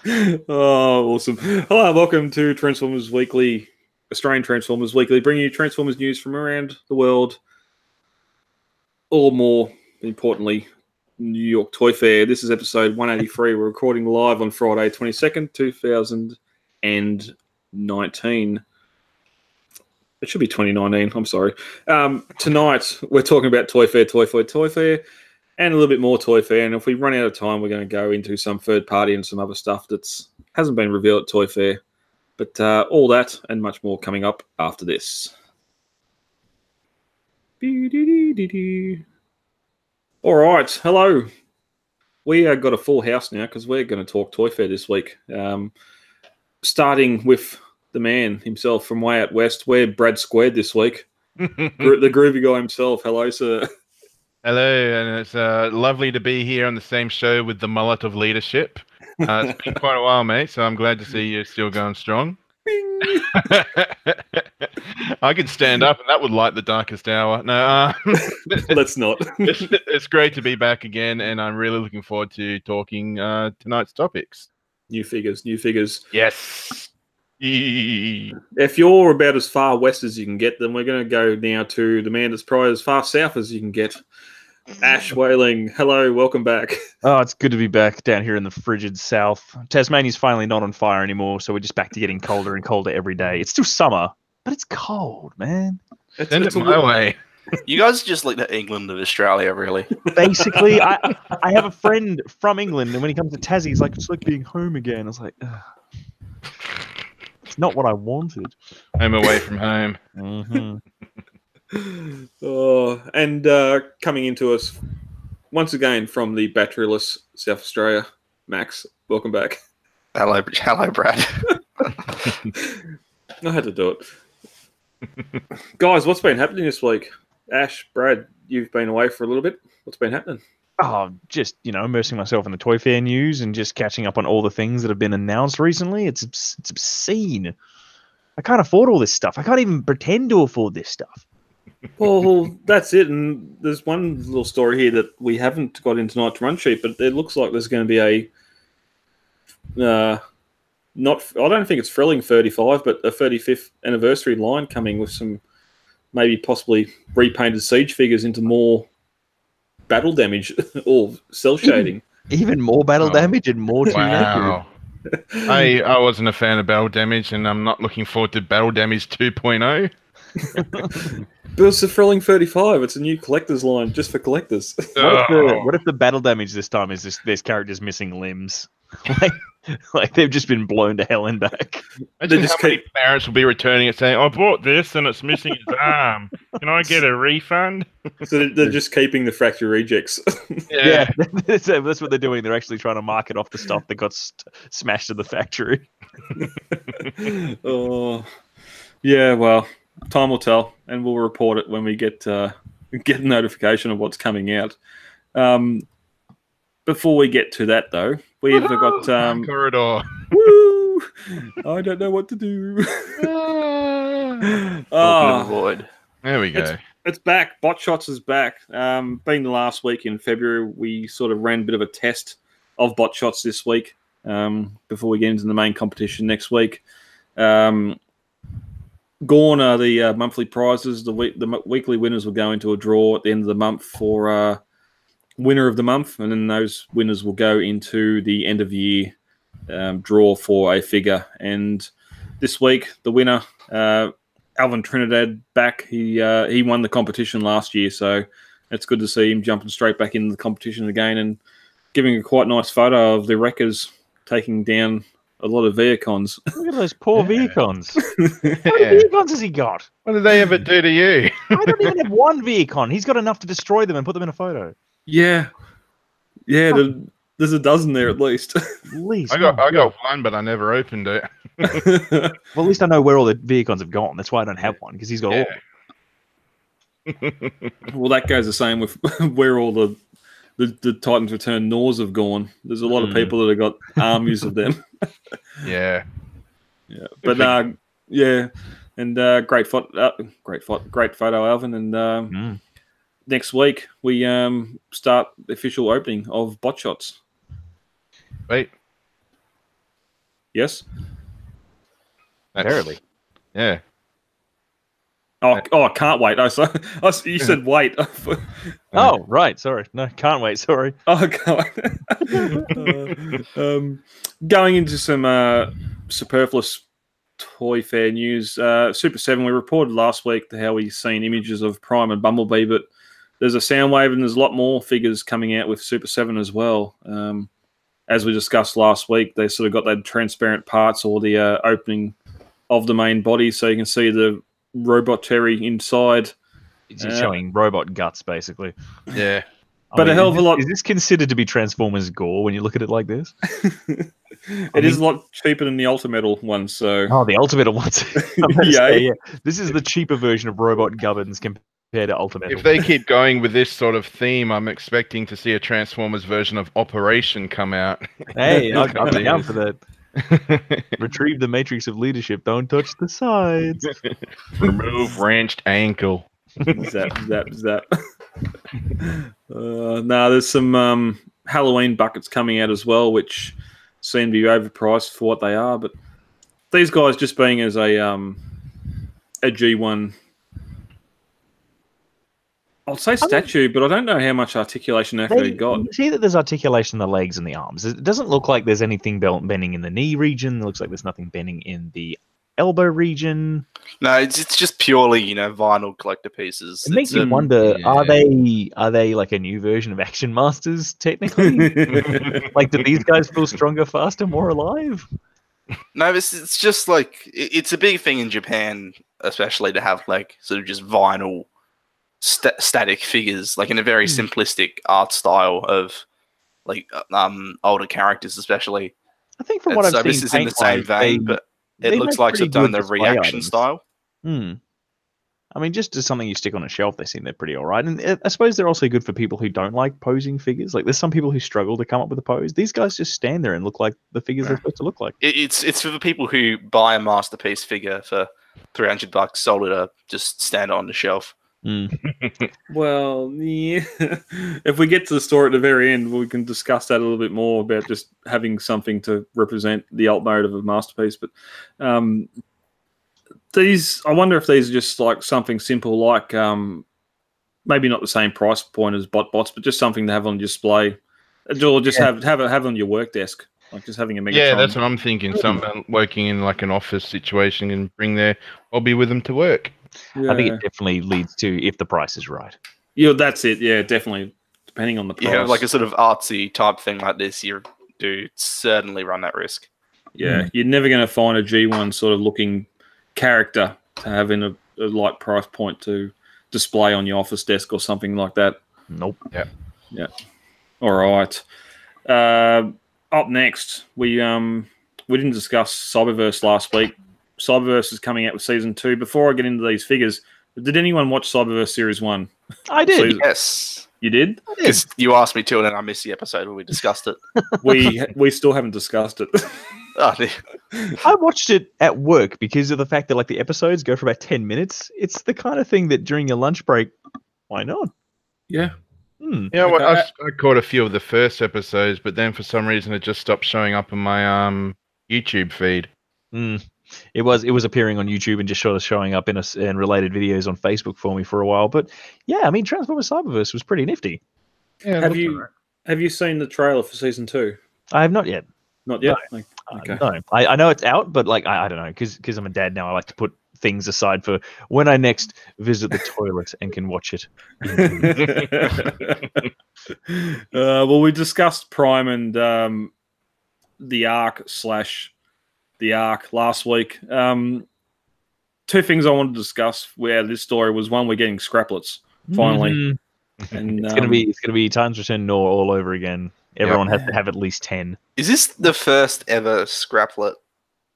Oh, awesome. Hello, welcome to Transformers Weekly, Australian Transformers Weekly, bringing you Transformers news from around the world, or more importantly, New York Toy Fair. This is episode 183. We're recording live on Friday, 22nd, 2019. It should be 2019. I'm sorry. Tonight, we're talking about Toy Fair, and a little bit more Toy Fair. And if we run out of time, we're going to go into some third party and some other stuff that hasn't been revealed at Toy Fair. But all that and much more coming up after this. All right. Hello. We got a full house now because we're going to talk Toy Fair this week. Starting with the man himself from way out west. We're Brad Squared this week. The groovy guy himself. Hello, sir. Hello, and it's lovely to be here on the same show with the mullet of leadership. It's been quite a while, mate, so I'm glad to see you still going strong. I could stand up and that would light the darkest hour. No, let's not. It's great to be back again, and I'm really looking forward to talking tonight's topics. New figures. Yes. If you're about as far west as you can get, then we're going to go now to the man that's probably as far south as you can get. Ash Whaling, hello, welcome back. Oh, it's good to be back down here in the frigid south. Tasmania's finally not on fire anymore, so we're just back to getting colder and colder every day. It's still summer, but it's cold, man. It's my way. You guys are just like the England of Australia, really. Basically, I have a friend from England, and when he comes to Tassie, he's like, it's like being home again. I was like, ugh. It's not what I wanted. Home away from home. Mm-hmm. And coming into us once again from the batteryless South Australia, Max, welcome back. Hello, Brad. I had to do it. Guys, what's been happening this week? Ash, Brad, you've been away for a little bit. What's been happening? Oh, just, immersing myself in the Toy Fair news and just catching up on all the things that have been announced recently. It's obscene. I can't afford all this stuff. I can't even pretend to afford this stuff. Well, that's it. And there's one little story here that we haven't got in tonight's run sheet, but it looks like there's going to be I don't think it's Frilling 35, but a 35th anniversary line coming with some maybe possibly repainted Siege figures into more battle damage or cell shading. Even more battle damage and more Wow. I wasn't a fan of battle damage, and I'm not looking forward to battle damage 2.0. But it's a Frilling 35. It's a new collector's line just for collectors. What if the battle damage this time is just there's characters missing limbs? like they've just been blown to hell and back. Imagine how many parents will be returning it saying, I bought this and it's missing its arm. Can I get a refund? So they're just keeping the factory rejects. Yeah. That's what they're doing. They're actually trying to market off the stuff that got smashed in the factory. Oh, yeah, well, time will tell, and we'll report it when we get notification of what's coming out. Before we get to that, though, we've got corridor. Woo! I don't know what to do. Void. There we go. It's back. Bot Shots is back. Being the last week in February, we sort of ran a bit of a test of Bot Shots this week before we get into the main competition next week. Gone are the monthly prizes. The weekly winners will go into a draw at the end of the month for winner of the month, and then those winners will go into the end of year draw for a figure. And this week, the winner, Alvin Trinidad, back. He won the competition last year, so it's good to see him jumping straight back into the competition again and giving a quite nice photo of the Wreckers taking down a lot of Viacons. Look at those poor Viacons. How many Viacons has he got? What did they ever do to you? I don't even have one Viacon. He's got enough to destroy them and put them in a photo. Yeah. There's a dozen there at least. I got one, but I never opened it. Well, at least I know where all the Viacons have gone. That's why I don't have one, because he's got all. Well, that goes the same with where all the Titans Return Nors have gone. There's a lot of people that have got armies of them. Yeah. But and great photo, Alvin. And next week we start the official opening of Bot Shots. Wait. Yes. Apparently. Yeah. Oh, I can't wait. You said wait. Oh, right. Sorry. No, can't wait. Sorry. Oh, God. Going into some superfluous Toy Fair news, Super 7, we reported last week how we've seen images of Prime and Bumblebee, but there's a Soundwave and there's a lot more figures coming out with Super 7 as well. As we discussed last week, they sort of got that transparent parts or the opening of the main body so you can see the robot Terry inside. It's showing robot guts, basically. Yeah. But a hell of a lot. Is this considered to be Transformers gore when you look at it like this? It is a lot cheaper than the Ultimetal one, so. Oh, the Ultimate ones. Yeah. Yeah. This is the cheaper version of Robot Gubbins compared to Ultimate. If they keep going with this sort of theme, I'm expecting to see a Transformers version of Operation come out. Hey, I'm down for that. Retrieve the matrix of leadership. Don't touch the sides. Remove wrenched ankle. Zap, zap, zap. No, there's some Halloween buckets coming out as well, which seem to be overpriced for what they are. But these guys just being as a G1, I'll say statue, but I don't know how much articulation they've actually got. You see that there's articulation in the legs and the arms. It doesn't look like there's anything bending in the knee region. It looks like there's nothing bending in the elbow region. No, it's just purely, vinyl collector pieces. It makes me wonder: are they like a new version of Action Masters? Technically, like, do these guys feel stronger, faster, more alive? No, it's just like it's a big thing in Japan, especially to have like sort of just vinyl static figures, like in a very simplistic art style of like older characters, especially. I think from what I've seen, this is in the same vein, but it looks like they've done the reaction style. I mean, just as something you stick on a shelf, they seem they're pretty all right. And I suppose they're also good for people who don't like posing figures. Like, there's some people who struggle to come up with a pose. These guys just stand there and look like the figures they're supposed to look like. It's for the people who buy a masterpiece figure for $300 solid to just stand on the shelf. Well, yeah. If we get to the story at the very end, we can discuss that a little bit more about just having something to represent the alt mode of a masterpiece. But I wonder if these are just like something simple, like maybe not the same price point as BotBots, but just something to have on display, or just have on your work desk, like just having a Megatron. Yeah, that's what I'm thinking. Someone working in like an office situation and bring their hobby with them to work. Yeah. I think it definitely leads to if the price is right. Yeah, that's it. Yeah, definitely. Depending on the price. Yeah, like a sort of artsy type thing like this, you do certainly run that risk. Yeah, you're never going to find a G1 sort of looking character to have in a light price point to display on your office desk or something like that. Nope. Yeah. All right. Up next, we didn't discuss Cyberverse last week. Cyberverse is coming out with Season 2. Before I get into these figures, did anyone watch Cyberverse Series 1? I did. Yes. You did? Because you asked me to, and then I missed the episode where we discussed it. We still haven't discussed it. Oh, I watched it at work because of the fact that like the episodes go for about 10 minutes. It's the kind of thing that during your lunch break, why not? Yeah. Yeah, well, I caught a few of the first episodes, but then for some reason it just stopped showing up on my YouTube feed. It was appearing on YouTube and just sort of showing up in related videos on Facebook for me for a while. But yeah, I mean, Transformers Cyberverse was pretty nifty. Yeah, have you seen the trailer for Season 2? I have not yet. Not yet? No. Okay. No. I know it's out, but like I don't know, because I'm a dad now, I like to put things aside for when I next visit the toilet and can watch it. Well, we discussed Prime and the Ark last week. Two things I wanted to discuss where this story was: one, we're getting scraplets finally, and it's gonna be Titan's Return Nor all over again. Everyone has to have at least 10. Is this the first ever Scraplet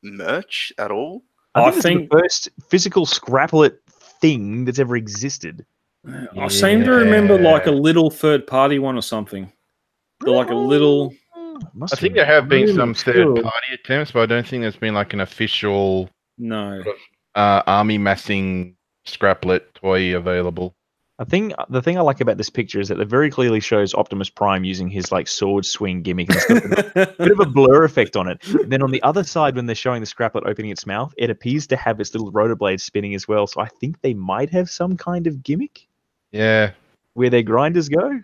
merch at all? I think it's the first physical Scraplet thing that's ever existed. I seem to remember like a little third-party one or something. Like a little... I think there have been some third-party attempts, but I don't think there's been like an official army massing Scraplet toy available. The thing I like about this picture is that it very clearly shows Optimus Prime using his like sword swing gimmick, and it's got a bit of a blur effect on it. And then on the other side, when they're showing the Scraplet opening its mouth, it appears to have its little rotor blades spinning as well. So I think they might have some kind of gimmick. Yeah. Where their grinders go.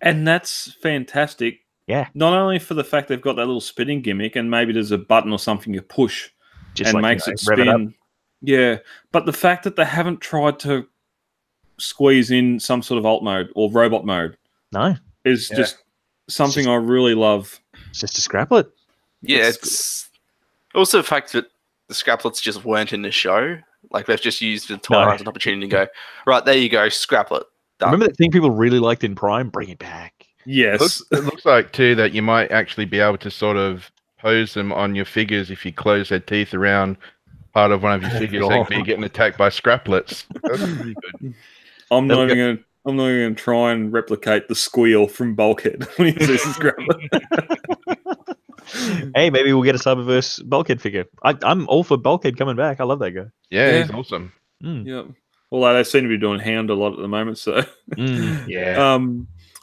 And that's fantastic. Yeah. Not only for the fact they've got that little spinning gimmick, and maybe there's a button or something you push Just and like, makes you know, it rev it up. spin. Yeah, but the fact that they haven't tried to squeeze in some sort of alt mode or robot mode No, is just something I really love. it's just a Scraplet. Yeah, it's also the fact that the Scraplets just weren't in the show. Like, they've just used the Twilight as an opportunity to go, right, there you go, Scraplet. Done. Remember that thing people really liked in Prime? Bring it back. Yes. It looks like, too, that you might actually be able to sort of pose them on your figures if you close their teeth around part of one of your figures, like me getting attacked by Scraplets. That's pretty good. I'm not even going to try and replicate the squeal from Bulkhead when he sees his Scraplet. Hey, maybe we'll get a Cyberverse Bulkhead figure. I'm all for Bulkhead coming back. I love that guy. Yeah, he's awesome. Yeah. Although they seem to be doing Hound a lot at the moment, so Yeah.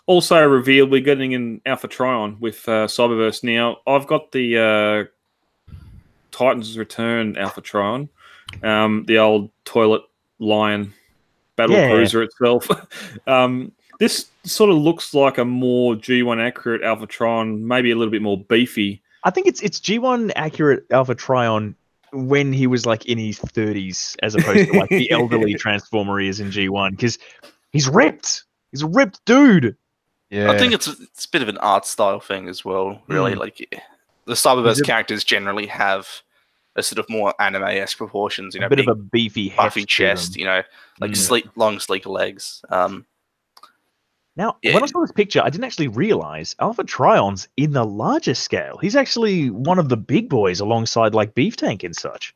Also revealed we're getting an Alpha Trion with Cyberverse now. I've got the Titans Return Alpha Trion, the old toilet lion battle cruiser itself. This sort of looks like a more G1 accurate Alpha Trion, maybe a little bit more beefy. I think it's G1 accurate Alpha Trion when he was like in his 30s, as opposed to like the elderly Transformer he is in G1, because he's ripped. He's a ripped dude. Yeah. I think it's a bit of an art style thing as well, really. Like, the Cyberverse characters generally have a sort of more anime-esque proportions, you know, A bit of a beefy, puffy heft to chest, them. you know, like long, sleeker legs. Now, when I saw this picture, I didn't actually realize Alpha Trion's in the larger scale. He's actually one of the big boys alongside like Beef Tank and such.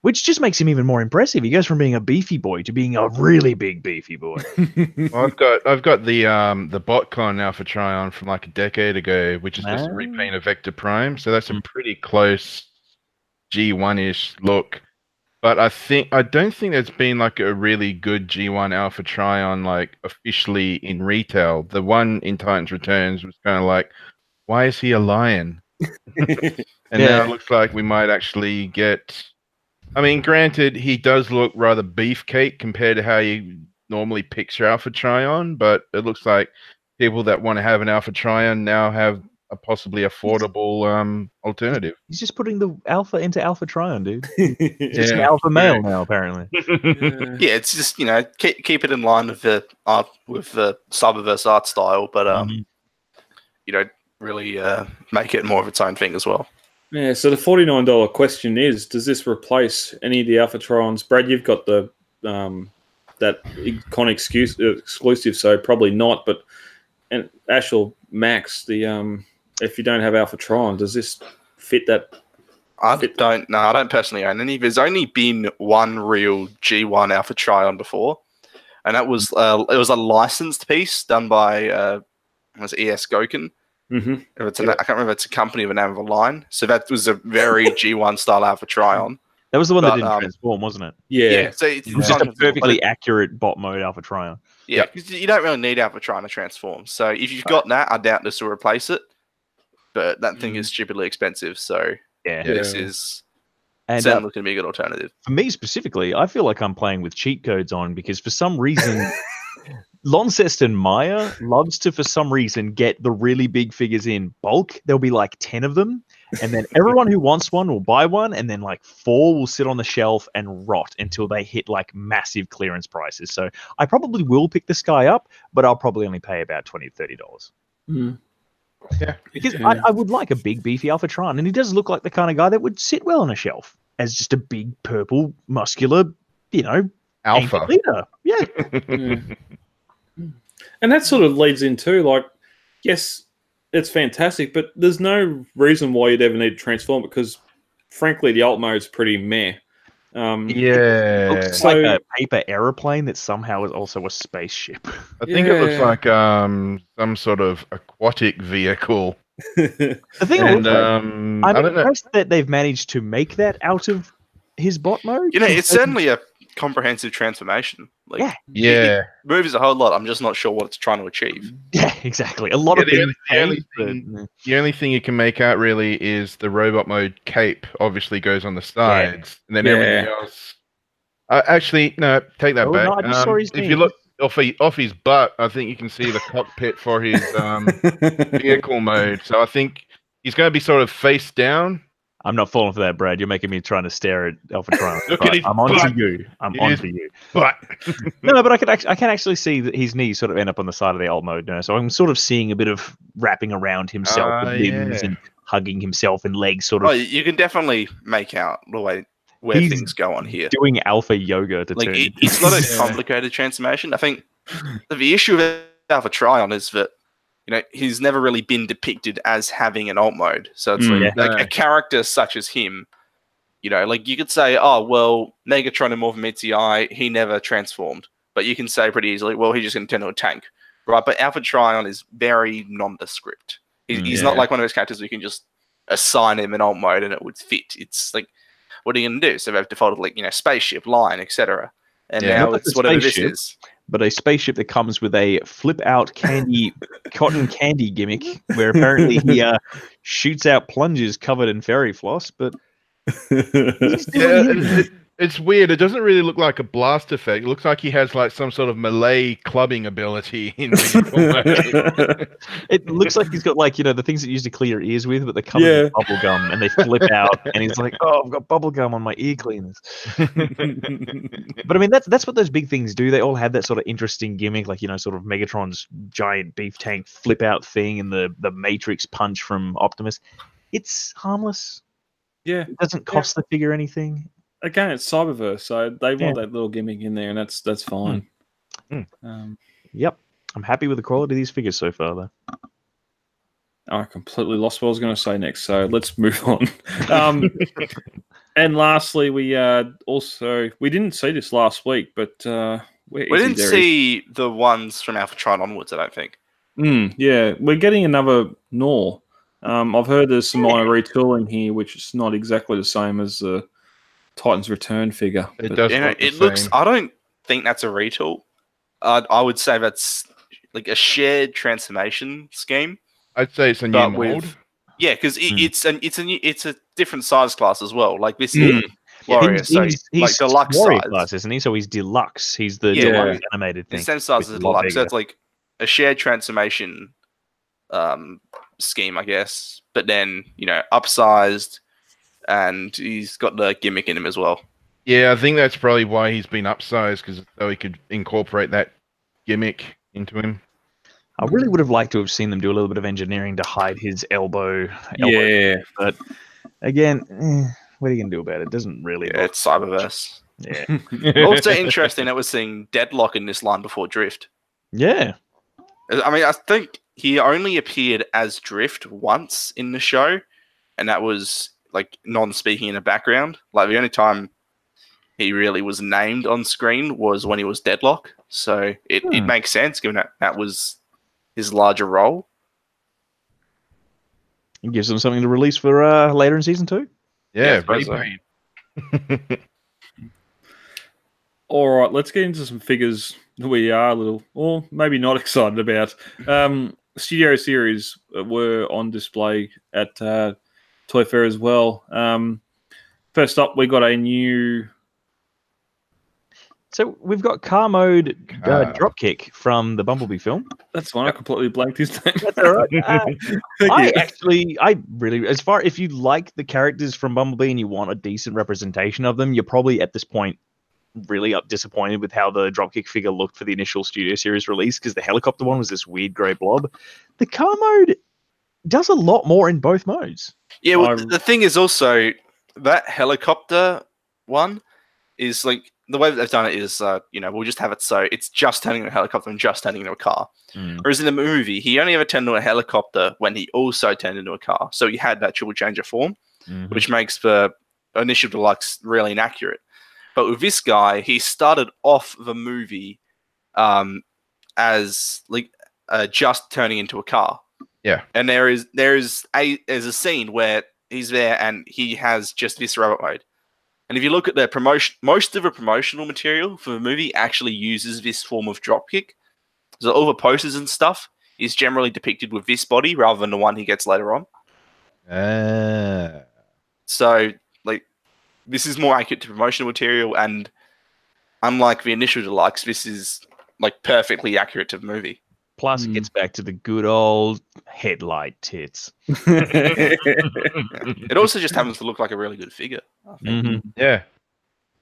Which just makes him even more impressive. He goes from being a beefy boy to being a really big beefy boy. Well, I've got the BotCon Alpha Trion from like a decade ago, which is just a repaint of Vector Prime. So that's a pretty close G1-ish look. But I don't think there's been like a really good G1 Alpha Trion like officially in retail. The one in Titans Returns was kind of like, why is he a lion? And now it looks like we might actually get. I mean, granted, he does look rather beefcake compared to how you normally picture Alpha Trion, but it looks like people that want to have an Alpha Trion now have a possibly affordable alternative. He's just putting the alpha into Alpha Trion, dude. He's just an alpha male now, apparently. Yeah, it's just, you know, keep it in line with the art, with the Cyberverse art style, but you know, really make it more of its own thing as well. Yeah, so the $49 question is, does this replace any of the Alpha Trions? Brad, you've got the that Con exclusive, so probably not. But and Ash or Max, the if you don't have Alpha Trion, does this fit that? I don't personally own any. There's only been one real G1 Alpha Trion before, and that was it was a licensed piece done by it was ES Goken. Mm-hmm. I can't remember if it's a company of the name of a line. So that was a very G1 style Alpha Trion. That was the one that didn't transform, wasn't it? Yeah. So it's just a perfectly accurate bot mode Alpha Trion. Yeah, because you don't really need Alpha Trion to transform. So if you've got that, I doubt this will replace it. But that thing is stupidly expensive. So this is certainly looking to be a good alternative. For me specifically, I feel like I'm playing with cheat codes on, because for some reason, Launceston Maya loves to, for some reason, get the really big figures in bulk. There'll be like 10 of them. And then everyone who wants one will buy one, and then like 4 will sit on the shelf and rot until they hit like massive clearance prices. So I probably will pick this guy up, but I'll probably only pay about $20 to $30. Mm. Yeah, because I would like a big beefy Alpha Trion, and he does look like the kind of guy that would sit well on a shelf as just a big purple muscular, you know, alpha leader. Yeah. And that sort of leads into, like, yes, it's fantastic, but there's no reason why you'd ever need to transform, because, frankly, the alt mode's pretty meh. Looks like a paper aeroplane that somehow is also a spaceship. I think it looks like some sort of aquatic vehicle. The thing I'm impressed that they've managed to make that out of his bot mode. You know, it's certainly a comprehensive transformation. Like, Yeah. Yeah. it moves a whole lot. I'm just not sure what it's trying to achieve. Yeah, exactly. A lot Yeah, of the things only change, thing- but, The only thing you can make out really is the robot mode cape obviously goes on the sides, and then everything else. Actually, no, take that Oh, back. no, I just saw his If you knee. look off his butt, I think you can see the cockpit for his vehicle mode. So I think he's going to be sort of face down. I'm not falling for that, Brad. You're making me trying to stare at Alpha Triumph. Look at his I'm on to butt. you. I'm It on is- to you. But No, but I can actually see that his knees sort of end up on the side of the alt mode. So I'm sort of seeing a bit of wrapping around himself with limbs yeah. and hugging himself and legs, sort of Oh, you can definitely make out the way where He's things go on here. doing alpha yoga to Like turn. it's not a Yeah. complicated transformation. I think the issue with Alpha Trion is that he's never really been depicted as having an alt mode. So it's like no. a character such as him. Like you could say, oh well, Megatron in Morphin Meets the Eye, he never transformed. But you can say pretty easily, well, he's just going to turn into a tank, right? But Alpha Trion is very nondescript. He's not Yeah. like one of those characters where you can just assign him an alt mode and it would fit. It's like, what are you going to do? So they've defaulted like spaceship, line, etc. And Yeah. now Not it's the whatever spaceship. this is. But a spaceship that comes with a flip out cotton candy gimmick, where apparently he shoots out plunges covered in fairy floss. But he's doing him. It's weird. It doesn't really look like a blast effect. It looks like he has like some sort of melee clubbing ability in vehicle mode. It looks like he's got the things that you used to clear your ears with, but they're covered in bubble gum and they flip out. And he's like, "Oh, I've got bubble gum on my ear cleaners." But I mean, that's what those big things do. They all have that sort of interesting gimmick, like sort of Megatron's giant beef tank flip out thing and the Matrix punch from Optimus. It's harmless. Yeah. It doesn't cost the figure anything. Again, it's Cyberverse, so they want that little gimmick in there, and that's fine. Yep. I'm happy with the quality of these figures so far, though. I completely lost what I was going to say next, so let's move on. And lastly, we didn't see this last week, but We didn't see the ones from Alpha Trion onwards, I don't think. Yeah, we're getting another Nor. I've heard there's some minor retooling here, which is not exactly the same as the Titan's Return figure. It but- does. It looks. I don't think that's a retool. I would say that's like a shared transformation scheme. I'd say it's a new But mold. Yeah, because it's a different size class as well. Like this is Warrior, so he's like deluxe Warrior size. class, isn't he? So he's deluxe. He's the Yeah. deluxe animated The thing. same size which as is a lot deluxe. So bigger. it's like a shared transformation scheme, I guess. But then upsized, and he's got the gimmick in him as well. Yeah, I think that's probably why he's been upsized, because so he could incorporate that gimmick into him. I really would have liked to have seen them do a little bit of engineering to hide his elbow. Yeah. But again, what are you going to do about it? It doesn't really Yeah, look. it's Cyberverse. Yeah. Also interesting that we're seeing Deadlock in this line before Drift. Yeah. I mean, I think he only appeared as Drift once in the show, and that was like non-speaking in the background. Like the only time he really was named on screen was when he was Deadlock. So it makes sense given that was his larger role. It gives them something to release for later in season 2. Yeah, I suppose so. repaint. All right, let's get into some figures that we are a little, or maybe not excited about. Studio Series were on display at Toy Fair as well. First up, we got a new... So we've got car mode dropkick from the Bumblebee film. That's one. I completely blanked his name. That's all right. Thank you. I really, if you like the characters from Bumblebee and you want a decent representation of them, you're probably at this point really disappointed with how the dropkick figure looked for the initial Studio Series release, because the helicopter one was this weird grey blob. The car mode does a lot more in both modes. Yeah, well, the thing is also that helicopter one is like the way that they've done it is, we'll just have it so it's just turning into a helicopter and just turning into a car. Whereas in the movie, he only ever turned into a helicopter when he also turned into a car. So he had that triple change of form, which makes the initial deluxe really inaccurate. But with this guy, he started off the movie as like just turning into a car. Yeah. And there's a scene where he's there and he has just this robot mode. And if you look at their promotion, most of the promotional material for the movie actually uses this form of dropkick. So all the posters and stuff is generally depicted with this body rather than the one he gets later on. So, like, this is more accurate to promotional material, and unlike the initial deluxe, this is like perfectly accurate to the movie. Plus, it gets back to the good old headlight tits. It also just happens to look like a really good figure. I think. Yeah.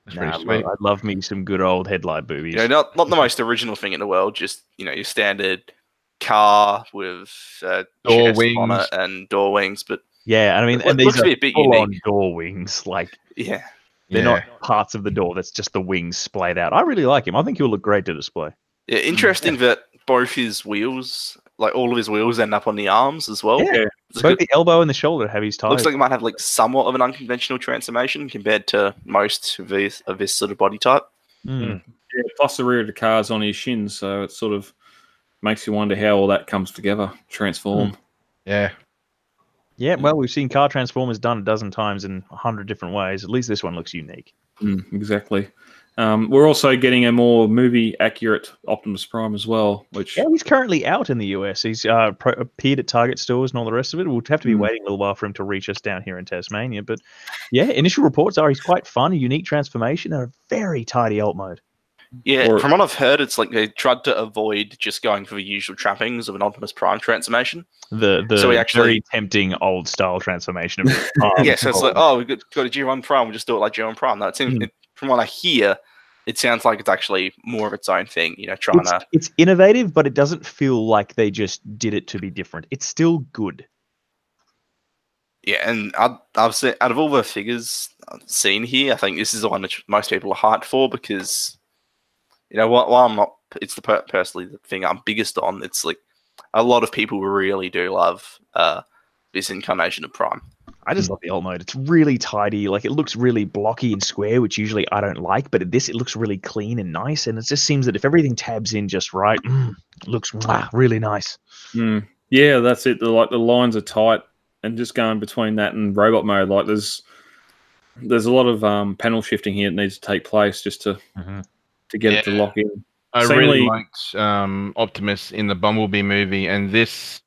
That's Nah, pretty sweet. I love me some good old headlight boobies. You know, not the most original thing in the world. Just your standard car with Door chest wings. on it and door wings. But Yeah, and I mean, It and these looks to are be a bit full-on unique. door wings. Like, yeah, they're not parts of the door. That's just the wings splayed out. I really like him. I think he'll look great to display. interesting that both his wheels, like all of his wheels, end up on the arms as well. Yeah. It's Both good. the elbow and the shoulder have his tires. Looks like it might have like somewhat of an unconventional transformation compared to most of this sort of body type. Mm. Yeah, plus the rear of the car's on his shins, so it sort of makes you wonder how all that comes together, transform. Yeah. Yeah, well, we've seen car transformers done a dozen times in 100 different ways. At least this one looks unique. Exactly. We're also getting a more movie-accurate Optimus Prime as well, which... Yeah, he's currently out in the US. He's appeared at Target stores and all the rest of it. We'll have to be waiting a little while for him to reach us down here in Tasmania. But yeah, initial reports are he's quite fun, a unique transformation, and a very tidy alt mode. Yeah, from what I've heard, it's like they tried to avoid just going for the usual trappings of an Optimus Prime transformation. The So he actually- very tempting old style transformation of Yeah, so it's like, oh, we've got a G1 Prime, we'll just do it like G1 Prime. No, it seems, from what I hear, it sounds like it's actually more of its own thing, trying to... It's innovative, but it doesn't feel like they just did it to be different. It's still good. Yeah, and I've seen, out of all the figures I've seen here, I think this is the one that most people are hyped for because, while I'm not, it's personally the thing I'm biggest on, it's like a lot of people really do love this incarnation of Prime. I just love the alt mode. It's really tidy. Like, it looks really blocky and square, which usually I don't like. But at this, it looks really clean and nice. And it just seems that if everything tabs in just right, it looks really nice. Yeah, that's it. The lines are tight, and just going between that and robot mode, like there's a lot of panel shifting here that needs to take place just to get it to lock in. I really liked Optimus in the Bumblebee movie, and this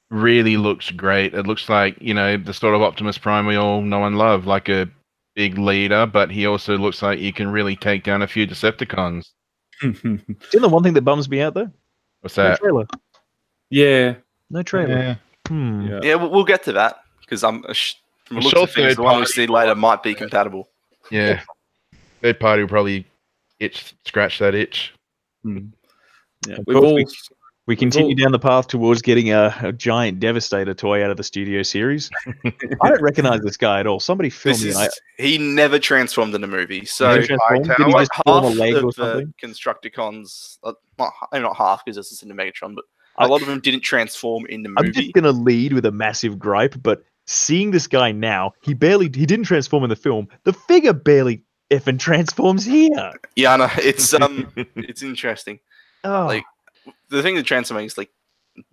really looks great. It looks like, the sort of Optimus Prime we all know and love, like a big leader, but he also looks like he can really take down a few Decepticons. Isn't the one thing that bums me out, though? What's that? No trailer. Yeah. No trailer. Yeah. Yeah, we'll get to that because from the looks of things, the one we see later might be compatible. Yeah. Third party will probably scratch that itch. Yeah. We continue down the path towards getting a giant Devastator toy out of the Studio Series. I don't recognize this guy at all. Somebody filmed me. He never transformed in a movie. So Did he just form a leg or something? Constructicons, not half because this is in the Megatron, but a lot of them didn't transform in the movie. I'm just going to lead with a massive gripe, but seeing this guy now, he didn't transform in the film. The figure barely effing transforms here. Yeah, I know. It's it's interesting. Oh. Like, the thing that transforming is like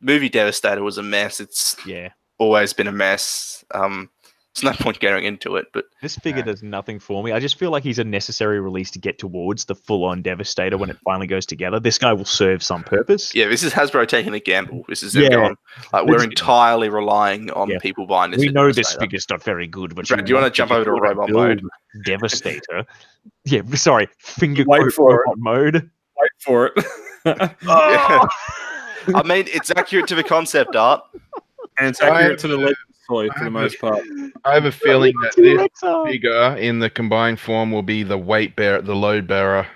movie Devastator was a mess. It's Yeah. always been a mess. There's no point getting into it, but This figure does nothing for me. I just feel like he's a necessary release to get towards the full-on Devastator when it finally goes together. This guy will serve some purpose. yeah, this is Hasbro taking a gamble. This is them going, like, we're entirely relying on people buying this. We know this Devastator. figure's not very good, but Brad, do you want to jump over to robot mode? Devastator. Yeah, sorry. Finger Wait quote for it. robot mode. Wait for it. Oh! I mean, it's accurate to the concept art. And it's accurate to the Legends toy for the most part. I have a feeling that this T-Rex arm. figure in the combined form will be the the load bearer.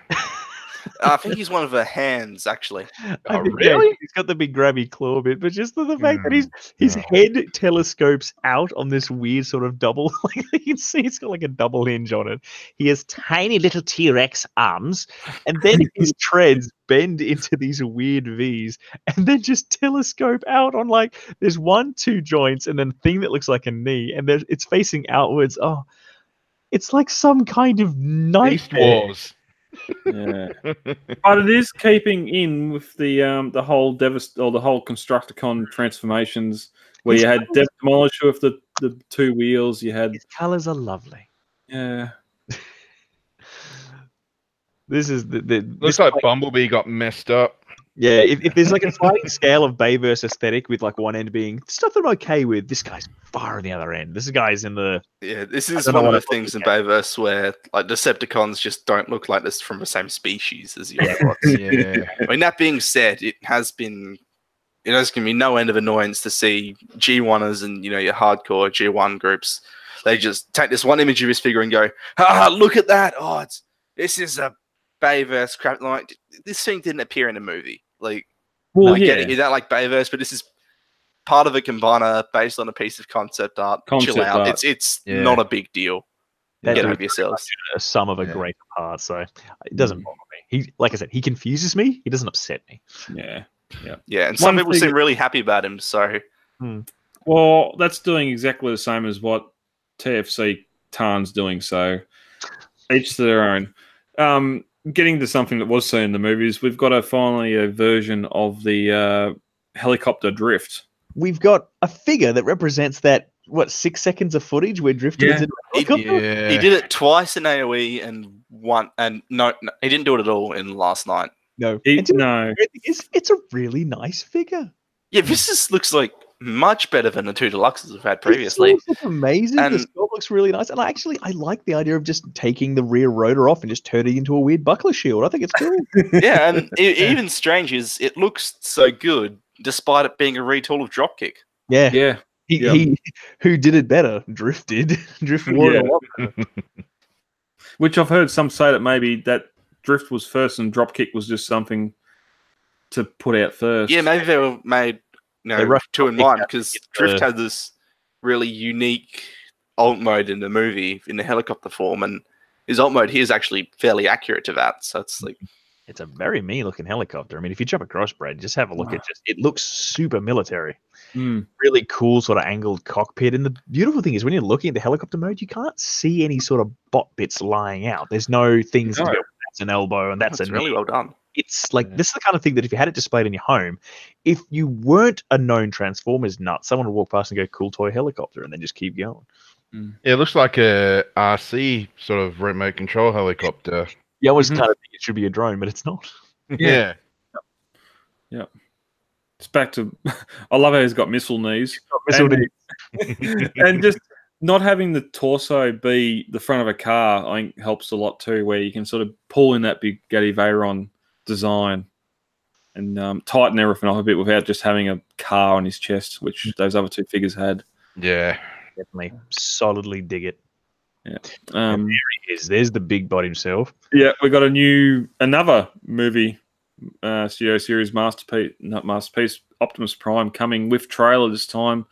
I think he's one of the hands, actually. I think, really? he's got the big grabby claw bit, but just the fact that his head telescopes out on this weird sort of double, like you can see it's got like a double hinge on it. He has tiny little T-Rex arms, and then his treads bend into these weird V's, and then just telescope out on like there's 1-2 joints, and then a thing that looks like a knee, and it's facing outwards. Oh, it's like some kind of Beast nightmare. Wars. Yeah, but it is keeping in with the whole the whole Constructicon transformations where you had Demolisher with the 2 wheels. You had His colors are lovely. yeah, This is Looks like Bumblebee got messed up. Yeah, if there's like a sliding scale of Bayverse aesthetic with like one end being stuff that I'm okay with, this guy's far on the other end. This guy's in the This is one of the things in Bayverse where like Decepticons just don't look like this from the same species as the Autobots. Yeah. I mean, that being said, it has given me no end of annoyance to see G1ers and your hardcore G1 groups. They just take this one image of his figure and go, look at that! Oh, this is a Bayverse crap. Like, this thing didn't appear in a movie. Like, get it. You don't like Bayverse, but this is part of a combiner based on a piece of concept art. Chill out. Art. It's not a big deal. Get over yourselves. A sum of a great part, so it doesn't bother me. He, like I said, he confuses me. He doesn't upset me. Yeah. And some people seem really happy about him. So, well, that's doing exactly the same as what TFC Tarn's doing. So, each to their own. Getting to something that was seen in the movies, we've got finally a version of the helicopter drift. We've got a figure that represents that 6 seconds of footage where Drift is in a helicopter. He did it twice in AOE and no, he didn't do it at all in Last Night. No, no. It's a really nice figure. Yeah, this looks like much better than the two deluxes we've had previously. It looks amazing. And the sculpt looks really nice, and I like the idea of just taking the rear rotor off and just turning it into a weird buckler shield. I think it's cool. Yeah, and even strange is it looks so good despite it being a retool of Dropkick. Yeah. He who did it better? Drift did. Drift wore it a lot better. Which I've heard some say that maybe that Drift was first and Dropkick was just something to put out first. Yeah, maybe they were made two in one because Drift had this really unique alt mode in the movie in the helicopter form, and his alt mode here is actually fairly accurate to that. So it's like it's a very mean looking helicopter. I mean, if you jump across, Brad, just have a look at it looks super military. Really cool sort of angled cockpit. And the beautiful thing is when you're looking at the helicopter mode, you can't see any sort of bot bits lying out. There's no things that go, that's an elbow and that's really well done. It's like this is the kind of thing that if you had it displayed in your home, if you weren't a known Transformers nut, someone would walk past and go, cool toy helicopter, and then just keep going. Yeah, it looks like a RC sort of remote control helicopter. You always kind of think it should be a drone, but it's not. Yeah. It's back to... I love how he's got missile knees. And just not having the torso be the front of a car, I think, helps a lot too, where you can sort of pull in that big Gatti Veyron design and tighten everything up a bit without just having a car on his chest, which those other two figures had. Yeah. Definitely. Solidly dig it. Yeah. There he is. There's the big bot himself. Yeah, we got another movie Studio Series masterpiece, Optimus Prime, coming with trailer this time,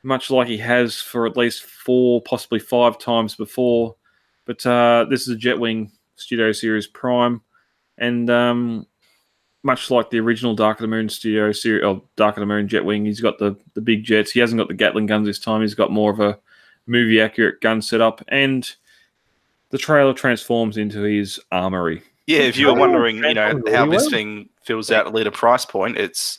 much like he has for at least 4, possibly 5 times before. But this is a Jetwing Studio Series Prime, and much like the original Dark of the Moon Studio Series, or Dark of the Moon Jetwing, he's got the big jets. He hasn't got the Gatling guns this time. He's got more of a movie accurate gun setup, and the trailer transforms into his armory. Yeah, if you were wondering, how this thing fills out at a price point, it's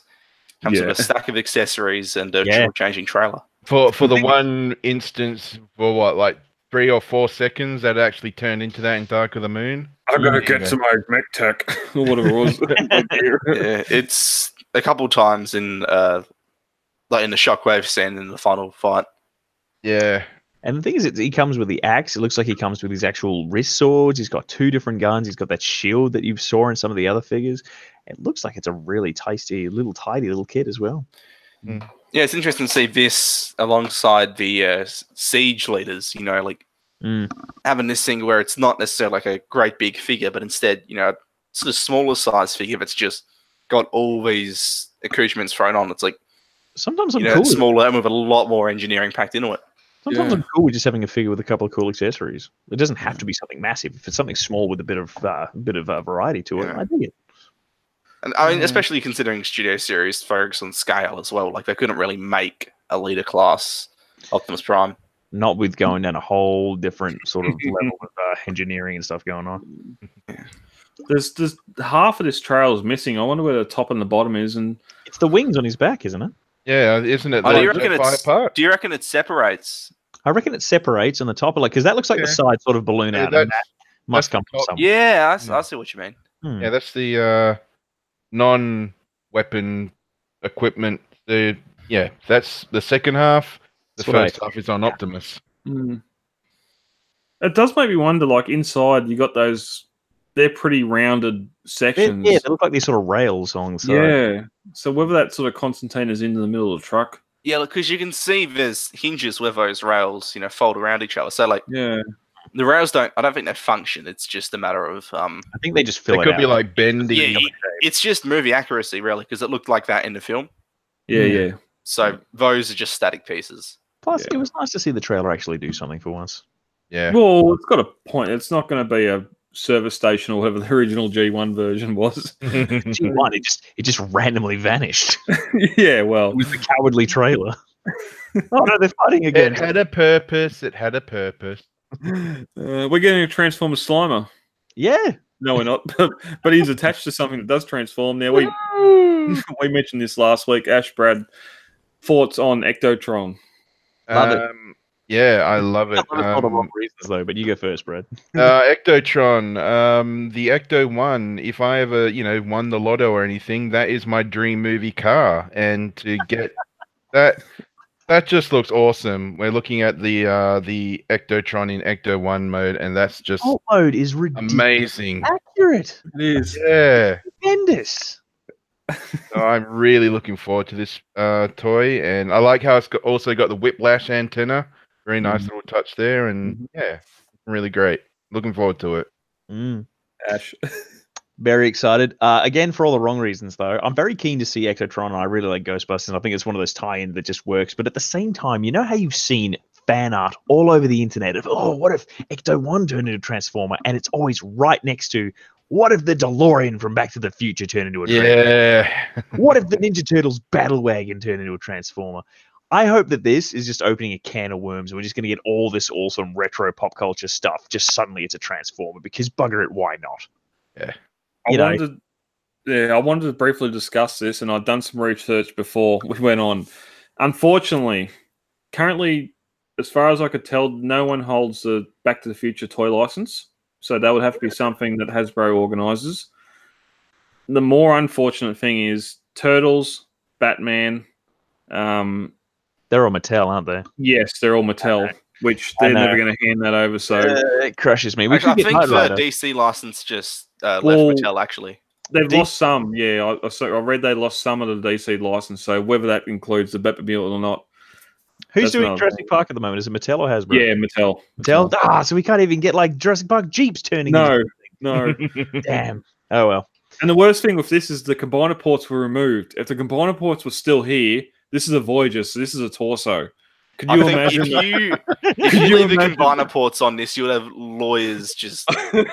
comes with a stack of accessories and a changing trailer. For the one instance, for what, like 3 or 4 seconds, that actually turned into that in Dark of the Moon. I gotta get some mech tech or whatever it was. Yeah, it's a couple times in like in the Shockwave scene in the final fight. Yeah. And the thing is, he comes with the axe. It looks like he comes with his actual wrist swords. He's got 2 different guns. He's got that shield that you saw in some of the other figures. It looks like it's a really tasty, tidy little kit as well. Yeah, it's interesting to see this alongside the siege leaders. Having this thing where it's not necessarily like a great big figure, but instead, sort of smaller size figure that's just got all these accoutrements thrown on. It's like sometimes I'm cool. Smaller and with a lot more engineering packed into it. Sometimes I'm cool with just having a figure with a couple of cool accessories. It doesn't have to be something massive. If it's something small with a bit of variety to it, I dig it. And I mean, especially considering Studio Series focus on scale as well. Like they couldn't really make a leader class Optimus Prime. Not with going down a whole different sort of level of engineering and stuff going on. Yeah. There's half of this trail is missing. I wonder where the top and the bottom is, and it's the wings on his back, isn't it? Yeah, isn't it? Do you reckon it separates? I reckon it separates on the top, because that looks like the side sort of balloon out. And Must come That's the from top- somewhere. Yeah, I see what you mean. Hmm. Yeah, that's the non-weapon equipment. That's the second half. The That's what I- first half is on Optimus. Mm. It does make me wonder, like, inside you got those, they're pretty rounded sections. Yeah, they look like these sort of rails on the side. Yeah. So whether that sort of Constantine is into the middle of the truck. Yeah, because you can see there's hinges where those rails, fold around each other. So like Yeah. the rails I don't think they function. It's just a matter of I think they just fill It it could out. be like bendy. yeah, it's just movie accuracy really because it looked like that in the film. Yeah, yeah. So those are just static pieces. Plus, Yeah. it was nice to see the trailer actually do something for once. Yeah. Well, it's got a point. It's not going to be a service station or whatever the original G1 version was. G1, it just randomly vanished. Yeah, well, It was the cowardly trailer. Oh no, they're fighting It again. had a purpose. It had a purpose. we're getting a Transformer Slimer. Yeah. No, we're not. But he's attached to something that does transform. Now, we mentioned this last week. Ash, Brad, thoughts on Ectotron? Love it. Yeah, I love it. For the wrong reasons though, but you go first, Brad. Ectotron, the Ecto One. If I ever, won the lotto or anything, that is my dream movie car. And to get that just looks awesome. We're looking at the Ectotron in Ecto One mode, and that's just Alt mode is ridiculous. amazing. Accurate. It is. Yeah. Tremendous. So I'm really looking forward to this toy, and I like how it's also got the whiplash antenna. Very nice little touch there, and yeah, really great. Looking forward to it. Ash. Very excited. Again, for all the wrong reasons, though. I'm very keen to see Ectotron, and I really like Ghostbusters. I think it's one of those tie-ins that just works. But at the same time, you know how you've seen fan art all over the internet of, oh, what if Ecto 1 turned into a Transformer? And it's always right next to, what if the DeLorean from Back to the Future turned into a Transformer? Yeah. What if the Ninja Turtles Battle Wagon turned into a Transformer? I hope that this is just opening a can of worms and we're just going to get all this awesome retro pop culture stuff. Just suddenly it's a Transformer because bugger it, why not? Yeah. I wanted to briefly discuss this, and I'd done some research before we went on. Unfortunately, currently, as far as I could tell, no one holds the Back to the Future toy license. So that would have to be something that Hasbro organizes. The more unfortunate thing is Turtles, Batman. They're all Mattel, aren't they? Yes, they're all Mattel, which they're never going to hand that over. So it crushes me. I think the DC license just left Mattel, actually. They've lost some, yeah. I read they lost some of the DC license, so whether that includes the Batmobile or not. Who's doing Jurassic Park at the moment? Is it Mattel or Hasbro? Yeah, Mattel. Ah, so we can't even get like Jurassic Park Jeeps turning. No. Damn. Oh well. And the worst thing with this is the combiner ports were removed. If the combiner ports were still here, this is a Voyager, so this is a torso. Could you imagine? If you leave the combiner ports on this, you would have lawyers just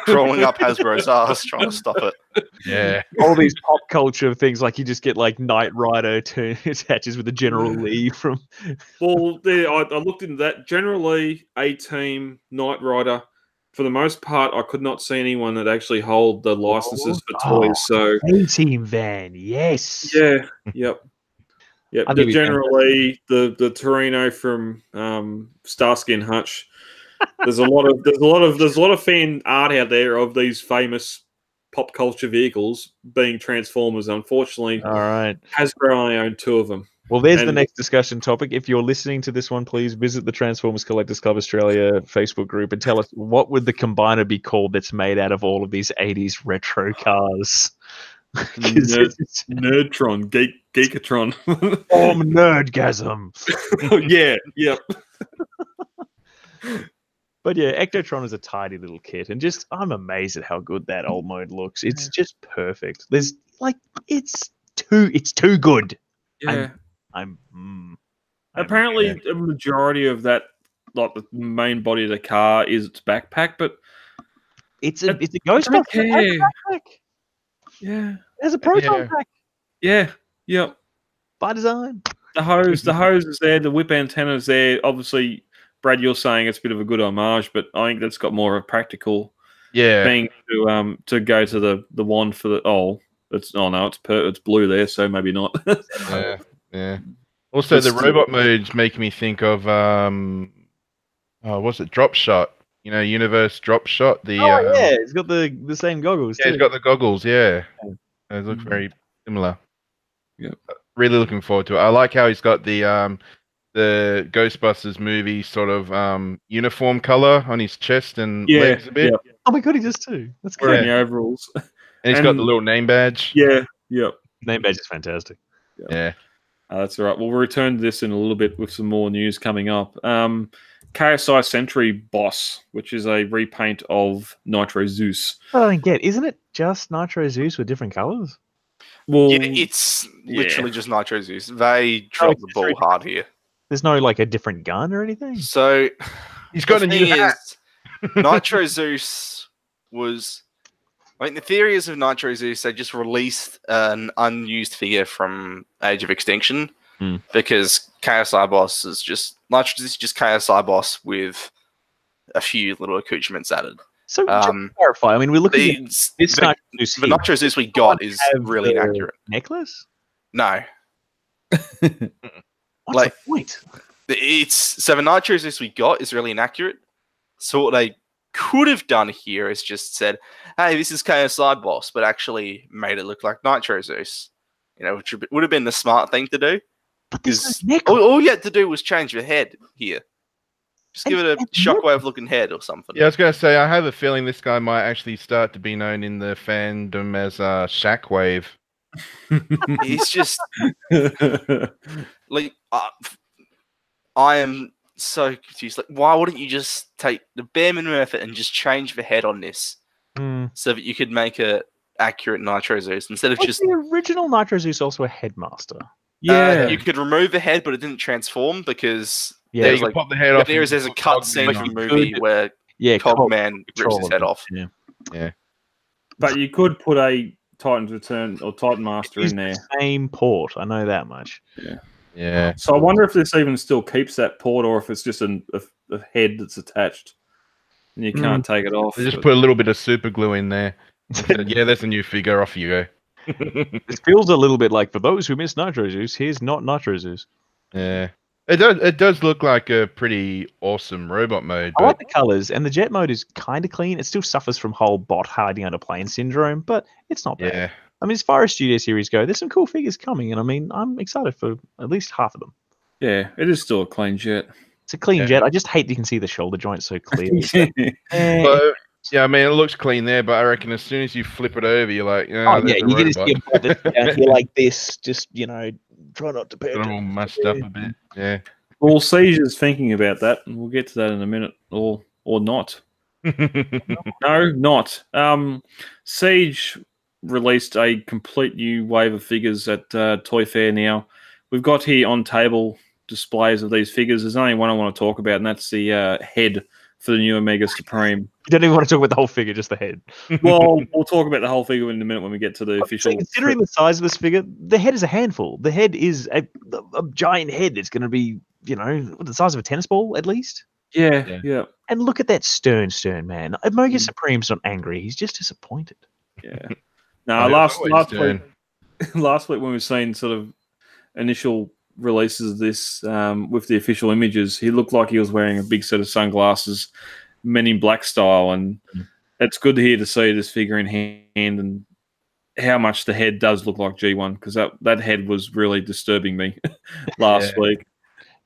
crawling up Hasbro's ass trying to stop it. Yeah. All these pop culture things, like you just get like Knight Rider attaches with the General Lee from. Well, I looked into that. General Lee, A-Team, Knight Rider. For the most part, I could not see anyone that actually hold the licenses for toys. So A-Team van, yes. Yeah. Yep. Yep. The General Lee, the Torino from Starsky and Hutch. There's a lot of fan art out there of these famous pop culture vehicles being Transformers. Unfortunately, all right, Hasbro only owned 2 of them. Well, there's the next discussion topic. If you're listening to this one, please visit the Transformers Collectors Club Australia Facebook group and tell us what would the combiner be called that's made out of all of these 80s retro cars. Nerdtron, Geekatron. Nerdgasm. Yeah, yep. But yeah, Ectotron is a tidy little kit, and I'm amazed at how good that old mode looks. It's just perfect. There's it's too good. Yeah. Apparently, a majority of that, like the main body of the car, is its backpack, but it's a Ghostbuster backpack. Yeah, there's a proton pack. Yeah, yep. By design. The hose is there. The whip antenna is there. Obviously, Brad, you're saying it's a bit of a good homage, but I think that's got more of a practical thing to go to the wand for the it's blue there, so maybe not. Yeah. Also, the robot modes make me think of what's it? Drop Shot universe drop shot. The yeah, he's got the same goggles. yeah, too. he's got the goggles. Yeah, they look very similar. Yep. Really looking forward to it. I like how he's got the Ghostbusters movie sort of uniform color on his chest and legs a bit. Yeah. Oh my god, he does too. That's Wearing great. the overalls. And he's got the little name badge. Yeah. Yep. Name badge is fantastic. Yeah. That's all right. We'll return to this in a little bit with some more news coming up. KSI Sentry Boss, which is a repaint of Nitro Zeus. I don't get. Isn't it just Nitro Zeus with different colors? Well, Yeah, it's literally just Nitro Zeus. They dropped the ball hard here. There's no like a different gun or anything. So He's got a the new thing hat. is, Nitro Zeus was. I mean, the theory is of Nitro Zeus, they just released an unused figure from Age of Extinction because KSI Boss is just Nitro Zeus, is just KSI Boss with a few little accoutrements added. So just to clarify, I mean, we're looking at The, this the, Nitro Zeus the here. Nitro Zeus we got is Have really the inaccurate. necklace. No, What's Like- the point? the Nitro Zeus we got is really inaccurate. So what they could have done here is just said, "Hey, this is KSI Boss," but actually made it look like Nitro Zeus. Which would have been the smart thing to do. But there's Because no necklace. all you had to do was change the head here. Just give it a And- shockwave looking head or something. Yeah, I was going to say, I have a feeling this guy might actually start to be known in the fandom as Shockwave. He's just like, I am so confused. Like, why wouldn't you just take the bare minimum effort and just change the head on this Hmm. so that you could make a accurate Nitro Zeus instead of Was just the original Nitro Zeus also a headmaster? yeah. you could remove the head, but it didn't transform because Yeah, Yeah, there's you like can pop the head off. there's a cut scene from the movie where yeah, Cogman rips control his of head it, off. Yeah. But you could put a Titan's Return or Titan Master It's in there. the same port. I know that much. Yeah. So I wonder if this even still keeps that port or if it's just a head that's attached and you can't take it off. They just But- put a little bit of super glue in there. Said, yeah, that's a new figure. Off you go. It feels a little bit like, for those who miss Nitro Zeus, here's not Nitro Zeus. Yeah. It does look like a pretty awesome robot mode. I like But the colors, and the jet mode is kind of clean. It still suffers from whole bot hiding under plane syndrome, but it's not bad. yeah. I mean, as far as Studio Series go, there's some cool figures coming, and I mean, I'm excited for at least half of them. yeah, it is still a clean jet. It's a clean Yeah. jet. I just hate that you can see the shoulder joints so clearly. Eh, But, yeah, I mean, it looks clean there, but I reckon as soon as you flip it over, you're like, oh, oh, yeah, there's you a get to robot. see a bot that's down here like this. Just, try not to pay Got 'em all mussed up a bit. Yeah. Well, Siege is thinking about that, and we'll get to that in a minute, or not. No, not. Siege released a complete new wave of figures at Toy Fair now. We've got here on table displays of these figures. There's only one I want to talk about, and that's the head for the new Omega Supreme. You don't even want to talk about the whole figure, just the head. Well, we'll talk about the whole figure in a minute when we get to the official. Considering the size of this figure, the head is a handful. The head is a giant head. It's going to be, the size of a tennis ball at least. Yeah. And look at that stern man. Omega Supreme's not angry. He's just disappointed. Yeah. No, Oh, last always week, doing. last week when we were seeing sort of initial releases of this with the official images, he looked like he was wearing a big set of sunglasses, Men in Black style, and it's good to hear to see this figure in hand and how much the head does look like G1 because that head was really disturbing me last Yeah. week.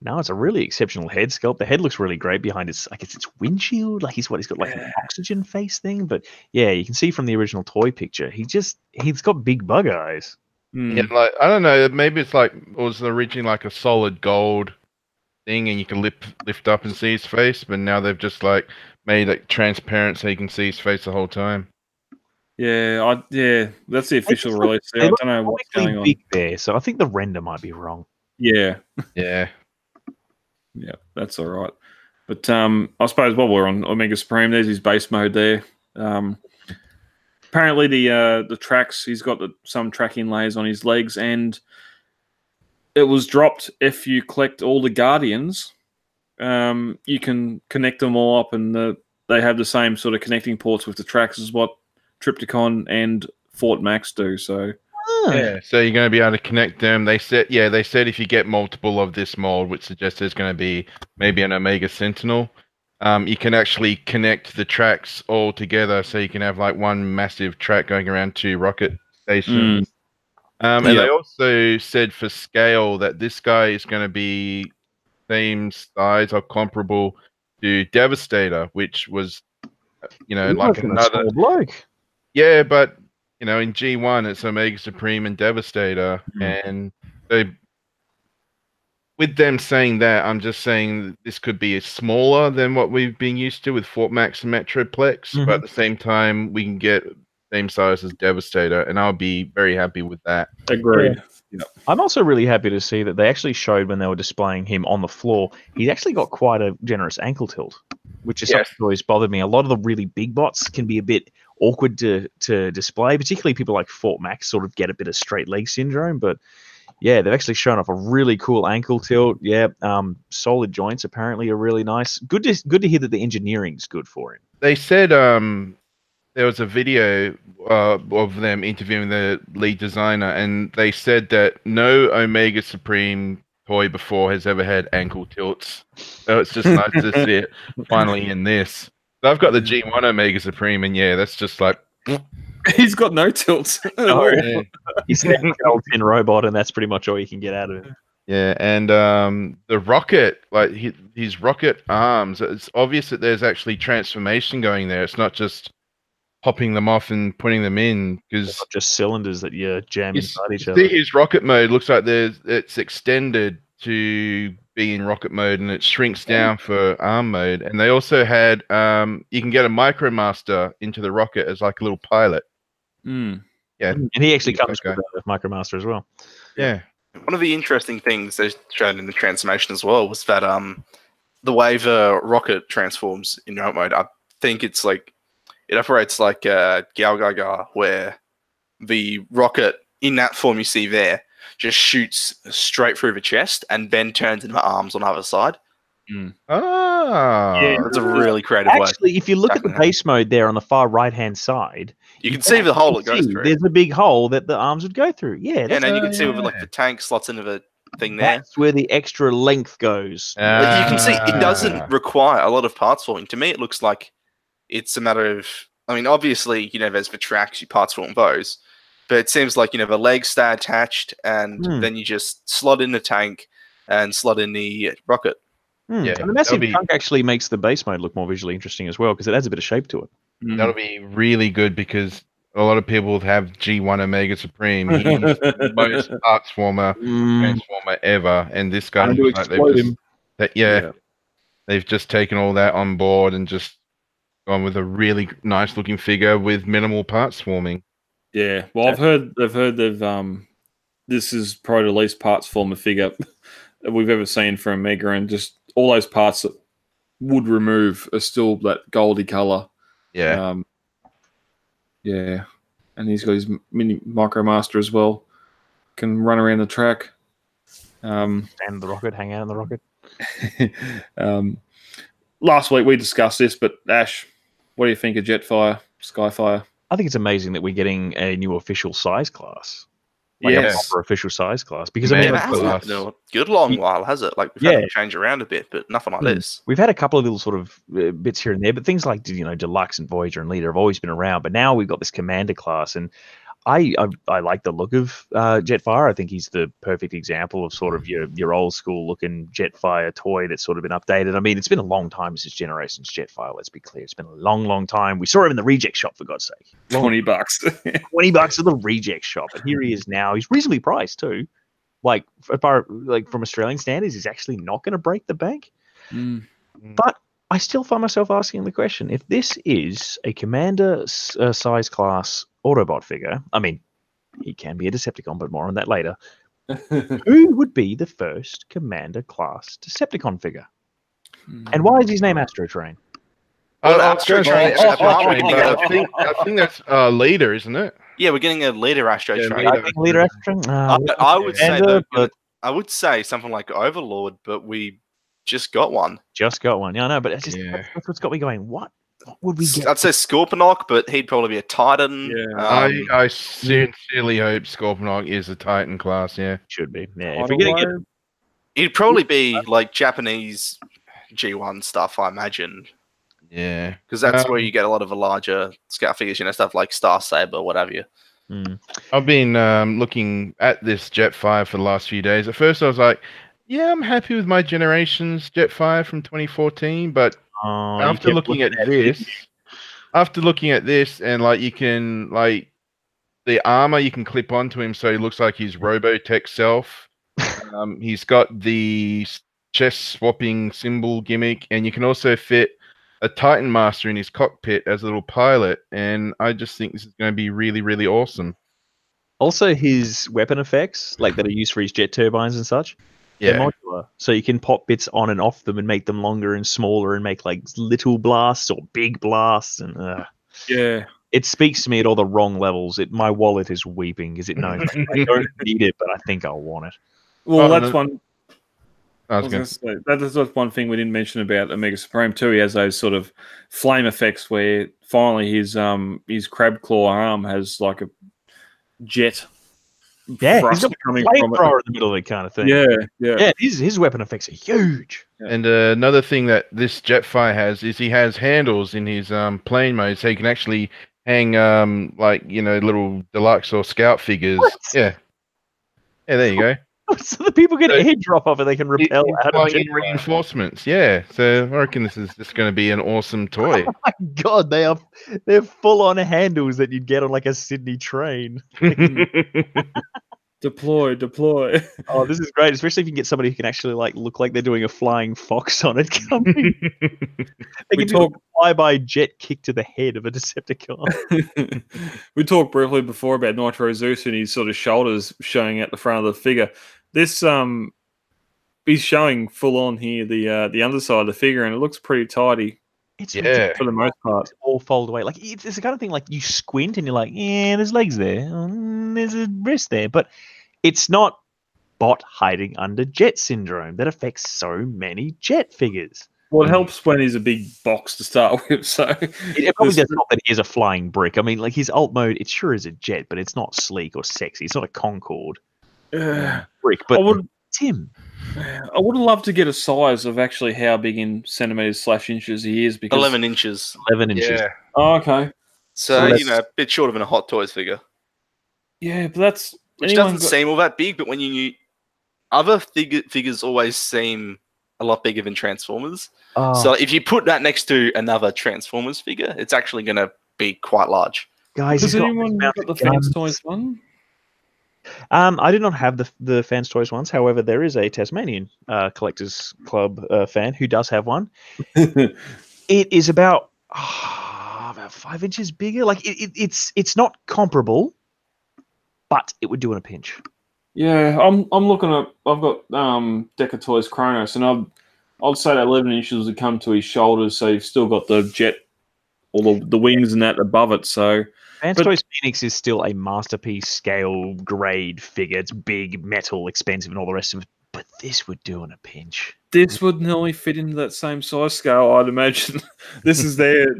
No, it's a really exceptional head sculpt. The head looks really great behind its, like, it's its windshield. Like he's got like an oxygen face thing. But yeah, you can see from the original toy picture, he's got big bug eyes. Mm. Yeah, like I don't know. Maybe it's like it was originally like a solid gold thing, and you can lift up and see his face. But now they've just like made it transparent so you can see his face the whole time. Yeah, that's the official look- release. they There. I look don't know what's Comically going on. big there, so I think the render might be wrong. Yeah. Yeah. Yeah, that's all right. But I suppose while we're on Omega Supreme, there's his base mode there. Apparently, the tracks, he's got some tracking layers on his legs, and it was dropped if you collect all the Guardians. You can connect them all up, and they have the same sort of connecting ports with the tracks as what Triptychon and Fort Max do. So Yeah. So you're going to be able to connect them. They said if you get multiple of this mold, which suggests there's going to be maybe an Omega Sentinel. you can actually connect the tracks all together, so you can have like one massive track going around 2 rocket stations. And they also said for scale that this guy is going to be same size or comparable to Devastator, which was, like another small bloke. Yeah, but in G1 it's Omega Supreme and Devastator, and with them saying that, I'm just saying this could be smaller than what we've been used to with Fort Max and Metroplex, but at the same time we can get same size as Devastator, and I'll be very happy with that. Agreed. Yeah. I'm also really happy to see that they actually showed when they were displaying him on the floor, he's actually got quite a generous ankle tilt, which is something that always bothered me. A lot of the really big bots can be a bit awkward to display, particularly people like Fort Max sort of get a bit of straight leg syndrome, but yeah, they've actually shown off a really cool ankle tilt. Yeah, solid joints apparently are really nice. Good to hear that the engineering's good for him. They said there was a video of them interviewing the lead designer, and they said that no Omega Supreme toy before has ever had ankle tilts. So it's just nice to see it finally in this. So I've got the G1 Omega Supreme, and yeah, that's just like... He's got no tilts. He's an built-in robot, and that's pretty much all you can get out of it. Yeah, and the rocket, like his rocket arms, it's obvious that there's actually transformation going there. It's not just popping them off and putting them in, because just cylinders that you jam inside each other. See, his rocket mode looks like it's extended to be in rocket mode, and it shrinks down for arm mode. And they also had you can get a Micromaster into the rocket as like a little pilot. Yeah, and he actually comes with a Micromaster as well. Yeah. One of the interesting things they showed in the transformation as well was that the way the rocket transforms in remote mode, I think it's like it operates like Galgaga, where the rocket in that form you see there just shoots straight through the chest and then turns into arms on the other side. Oh, yeah, that's a really creative way. Actually, if you look at the base mode there on the far right-hand side, you can see the hole it goes through. There's a big hole that the arms would go through. Yeah, and then you can see where like the tank slots into the thing there. That's where the extra length goes. You can see it doesn't require a lot of parts forming. To me, it looks like it's a matter of, I mean, obviously, there's the tracks, you parts form those, but it seems like, the legs stay attached, and then you just slot in the tank and slot in the rocket. Yeah, and the massive trunk actually makes the base mode look more visually interesting as well, because it adds a bit of shape to it. That'll be really good, because a lot of people have G1 Omega Supreme. He's the most parts former transformer ever, and this guy looks like they've just taken all that on board and just gone with a really nice looking figure with minimal parts forming. Yeah, well, I've heard they've this is probably the least parts former figure that we've ever seen for Omega, and just all those parts that would remove are still that goldy color. Yeah. Yeah. And he's got his mini Micromaster as well. Can run around the track. Stand in the rocket, hang out in the rocket. Last week we discussed this, but Ash, what do you think of Jetfire, Skyfire? I think it's amazing that we're getting a new official size class. A proper official size class, because it hasn't been a good long while, has it? Like, we've had to change around a bit, but nothing like this. We've had a couple of little sort of bits here and there, but things like Deluxe and Voyager and Leader have always been around. But now we've got this Commander class, and I like the look of Jetfire. I think he's the perfect example of sort of your old school looking Jetfire toy that's sort of been updated. I mean, it's been a long time since Generations Jetfire. Let's be clear, it's been a long time. We saw him in the reject shop, for God's sake. $20, $20 at the reject shop, and here he is now. He's reasonably priced too. Like, from Australian standards, he's actually not going to break the bank. But I still find myself asking the question: if this is a Commander size class Autobot figure, I mean, he can be a Decepticon, but more on that later. Who would be the first Commander class Decepticon figure? And why is his name Astrotrain? I think that's Leader, isn't it? Yeah, we're getting a Leader Astrotrain. Leader Astrotrain. I would say though, but I would say something like Overlord, but we just got one. Yeah, I know, but it's just that's what's got me going. What would we get? I'd say Scorponok, but he'd probably be a Titan. Yeah, I sincerely hope Scorponok is a Titan class. Yeah, should be. Yeah, if we're gonna get, he'd probably be like Japanese G1 stuff, I imagine. Yeah, Because that's where you get a lot of the larger scale figures, stuff like Star Saber, what have you. I've been looking at this Jetfire for the last few days. At first, I was like, "Yeah, I'm happy with my Generations Jetfire from 2014," but after looking at this, and like you can like the armor you can clip onto him, so he looks like his Robotech self. He's got the chest swapping symbol gimmick, and you can also fit a Titan Master in his cockpit as a little pilot, and I just think this is going to be really, really awesome. Also, his weapon effects, like that are used for his jet turbines and such, they're modular. So you can pop bits on and off them and make them longer and smaller and make like little blasts or big blasts. And Yeah. it speaks to me at all the wrong levels. My wallet is weeping because it knows I don't need it, but I think I want it. Well, that's one. That's one thing we didn't mention about Omega Supreme too. He has those sort of flame effects where finally his crab claw arm has like a jet. Yeah, he's got a flamethrower in the middle of it, kind of thing. Yeah. His weapon effects are huge. And another thing that this Jetfire has is he has handles in his plane mode, so he can actually hang little deluxe or scout figures. What? Yeah, there you go. So the people get a head drop off and they can repel out of reinforcements. Yeah, so I reckon this is just going to be an awesome toy. Oh my god, they're full on handles that you'd get on like a Sydney train. Deploy. Oh, this is great, especially if you can get somebody who can actually like look like they're doing a flying fox on it coming. They can do a fly-by jet kick to the head of a Decepticon. We talked briefly before about Nitro Zeus and his sort of shoulders showing out the front of the figure. This he's showing full on here the underside of the figure, and it looks pretty tidy. It's for the most part. All fold away. Like it's the kind of thing like you squint and you're like, yeah, there's legs there, there's a wrist there, but it's not bot hiding under Jet syndrome that affects so many Jet figures. Well, it helps when he's a big box to start with. So it probably does help that he is a flying brick. I mean, like his alt mode, it sure is a jet, but it's not sleek or sexy. It's not a Concorde brick. But Tim, I would love to get a size of actually how big in centimeters/inches he is. Because 11 inches. 11 inches. Yeah. Oh, okay. So a bit shorter than a Hot Toys figure. Yeah, but that's which doesn't seem all that big. But when you other figures always seem a lot bigger than Transformers. So if you put that next to another Transformers figure, it's actually going to be quite large. Guys, has anyone got the Fans Toys one? I did not have the Fans Toys ones. However, there is a Tasmanian Collectors Club fan who does have one. It is about 5 inches bigger. Like it's not comparable, but it would do in a pinch. Yeah, I'm looking at. I've got Deca Toys Kronos, and I'd say that 11 inches would come to his shoulders, so you've still got the jet, or the wings and that above it. So Fans Toys Phoenix is still a masterpiece scale grade figure. It's big, metal, expensive, and all the rest of it. But this would do in a pinch. This would nearly fit into that same size scale, I'd imagine. This is there.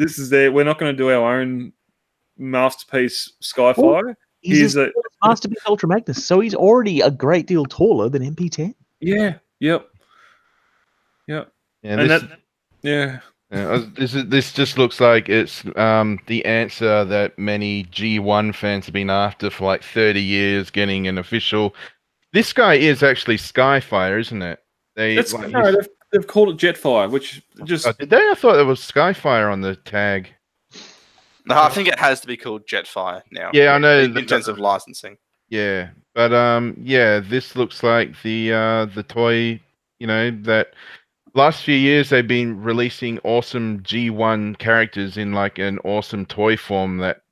We're not going to do our own masterpiece Skyfire. He's a masterpiece Ultra Magnus, so he's already a great deal taller than MP10. Yeah. Yep. This just looks like it's the answer that many G1 fans have been after for like 30 years, getting an official. This guy is actually Skyfire, isn't it? They've called it Jetfire, which just did they? I thought there was Skyfire on the tag. No, I think it has to be called Jetfire now. Yeah, I know. In terms of licensing. Yeah, but this looks like the toy. That last few years they've been releasing awesome G1 characters in like an awesome toy form that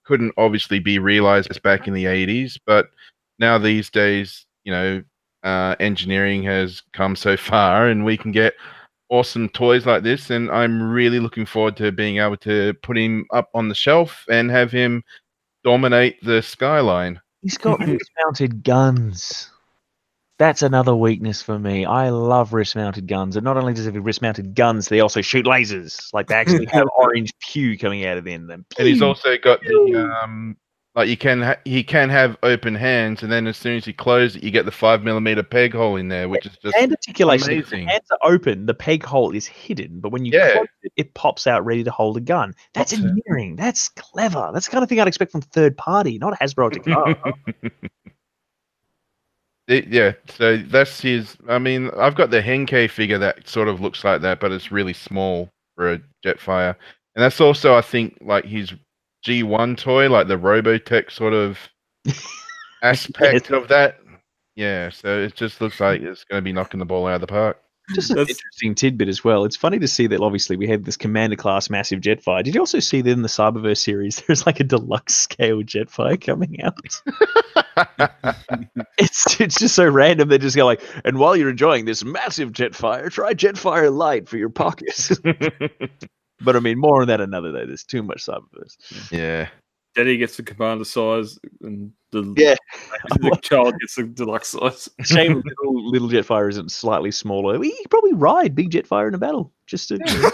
couldn't obviously be realized back in the 80s, but now these days engineering has come so far, and we can get awesome toys like this, and I'm really looking forward to being able to put him up on the shelf and have him dominate the skyline. He's got wrist-mounted guns. That's another weakness for me. I love wrist-mounted guns, and not only does he have wrist-mounted guns, they also shoot lasers. Like they actually have orange pew coming out of them. And he's also got the Like he can have open hands, and then as soon as you close it, you get the 5mm peg hole in there, which is just hand articulation. If the amazing. hands are open, the peg hole is hidden, but when you close it, it pops out ready to hold a gun. That's engineering. That's clever. That's the kind of thing I'd expect from third party, not Hasbro or Takara. Yeah, so that's his. I mean, I've got the Henkei figure that sort of looks like that, but it's really small for a Jetfire, and that's also, I think, like his G1 toy, like the Robotech sort of aspect of that. Yeah, so it just looks like it's going to be knocking the ball out of the park. Just an interesting tidbit as well. It's funny to see that obviously we had this Commander class massive Jetfire. Did you also see that in the Cyberverse series there's like a deluxe scale Jetfire coming out? It's just so random. They just go like, and while you're enjoying this massive Jetfire, try Jetfire Light for your pockets. But I mean, more on that another day. There's too much Cyberverse. Yeah. Daddy gets the Commander size, and the child gets the deluxe size. Shame little Jetfire isn't slightly smaller. We could probably ride big Jetfire in a battle. Just to.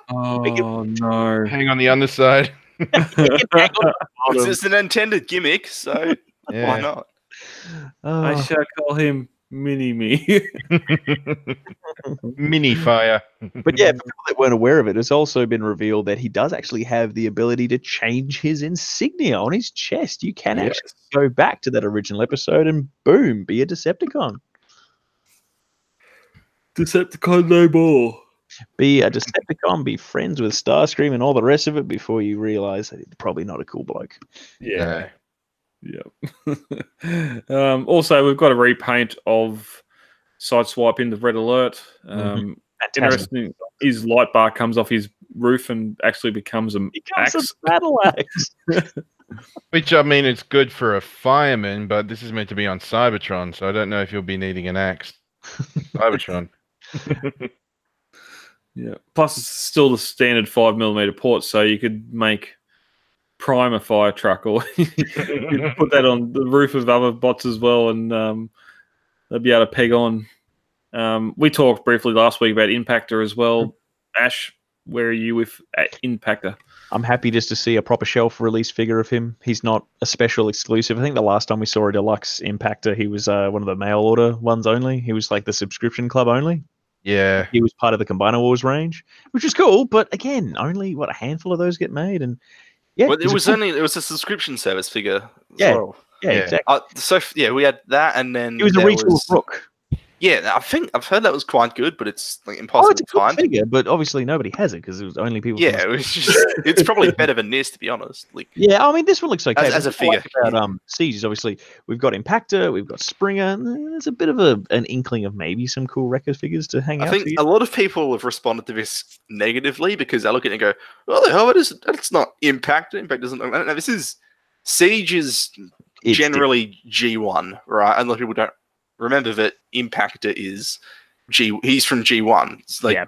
Oh no! Hang on the underside. It's just an intended gimmick, so why not? I shall call him Mini-Me. Mini Fire. But yeah, for people that weren't aware of it, it's also been revealed that he does actually have the ability to change his insignia on his chest. You can actually go back to that original episode and boom, be a Decepticon. Decepticon no more. Be a Decepticon, be friends with Starscream and all the rest of it before you realize that he's probably not a cool bloke. Yeah. Also, we've got a repaint of Sideswipe into Red Alert. Interesting. His light bar comes off his roof and actually becomes a battle axe. Which, I mean, it's good for a fireman, but this is meant to be on Cybertron, so I don't know if you'll be needing an axe. Cybertron. Yeah. Plus, it's still the standard 5mm port, so you could make Prime a fire truck, or you put that on the roof of other bots as well, and they'll be able to peg on. We talked briefly last week about Impactor as well. Ash, where are you with Impactor? I'm happy just to see a proper shelf release figure of him. He's not a special exclusive. I think the last time we saw a deluxe Impactor, he was one of the mail order ones only. He was like the subscription club only. Yeah. He was part of the Combiner Wars range, which is cool, but again, only a handful of those get made, and well, it was a subscription service figure. Yeah, exactly. We had that, and then it was a retool of Rook. Yeah, I think I've heard that was quite good, but it's like impossible to find. Figure, but obviously nobody has it because it was only people. Yeah, it's probably better than this, to be honest. Like, yeah, I mean, this one looks okay. As a figure. About Siege is obviously we've got Impactor, we've got Springer. There's a bit of an inkling of maybe some cool record figures to hang out. I think a lot of people have responded to this negatively because they look at it and go, "Well, the hell, it's not Impactor. Impact doesn't look." No, this is Siege is generally G1, right? And a lot of people don't remember that Impactor is he's from G1. It's like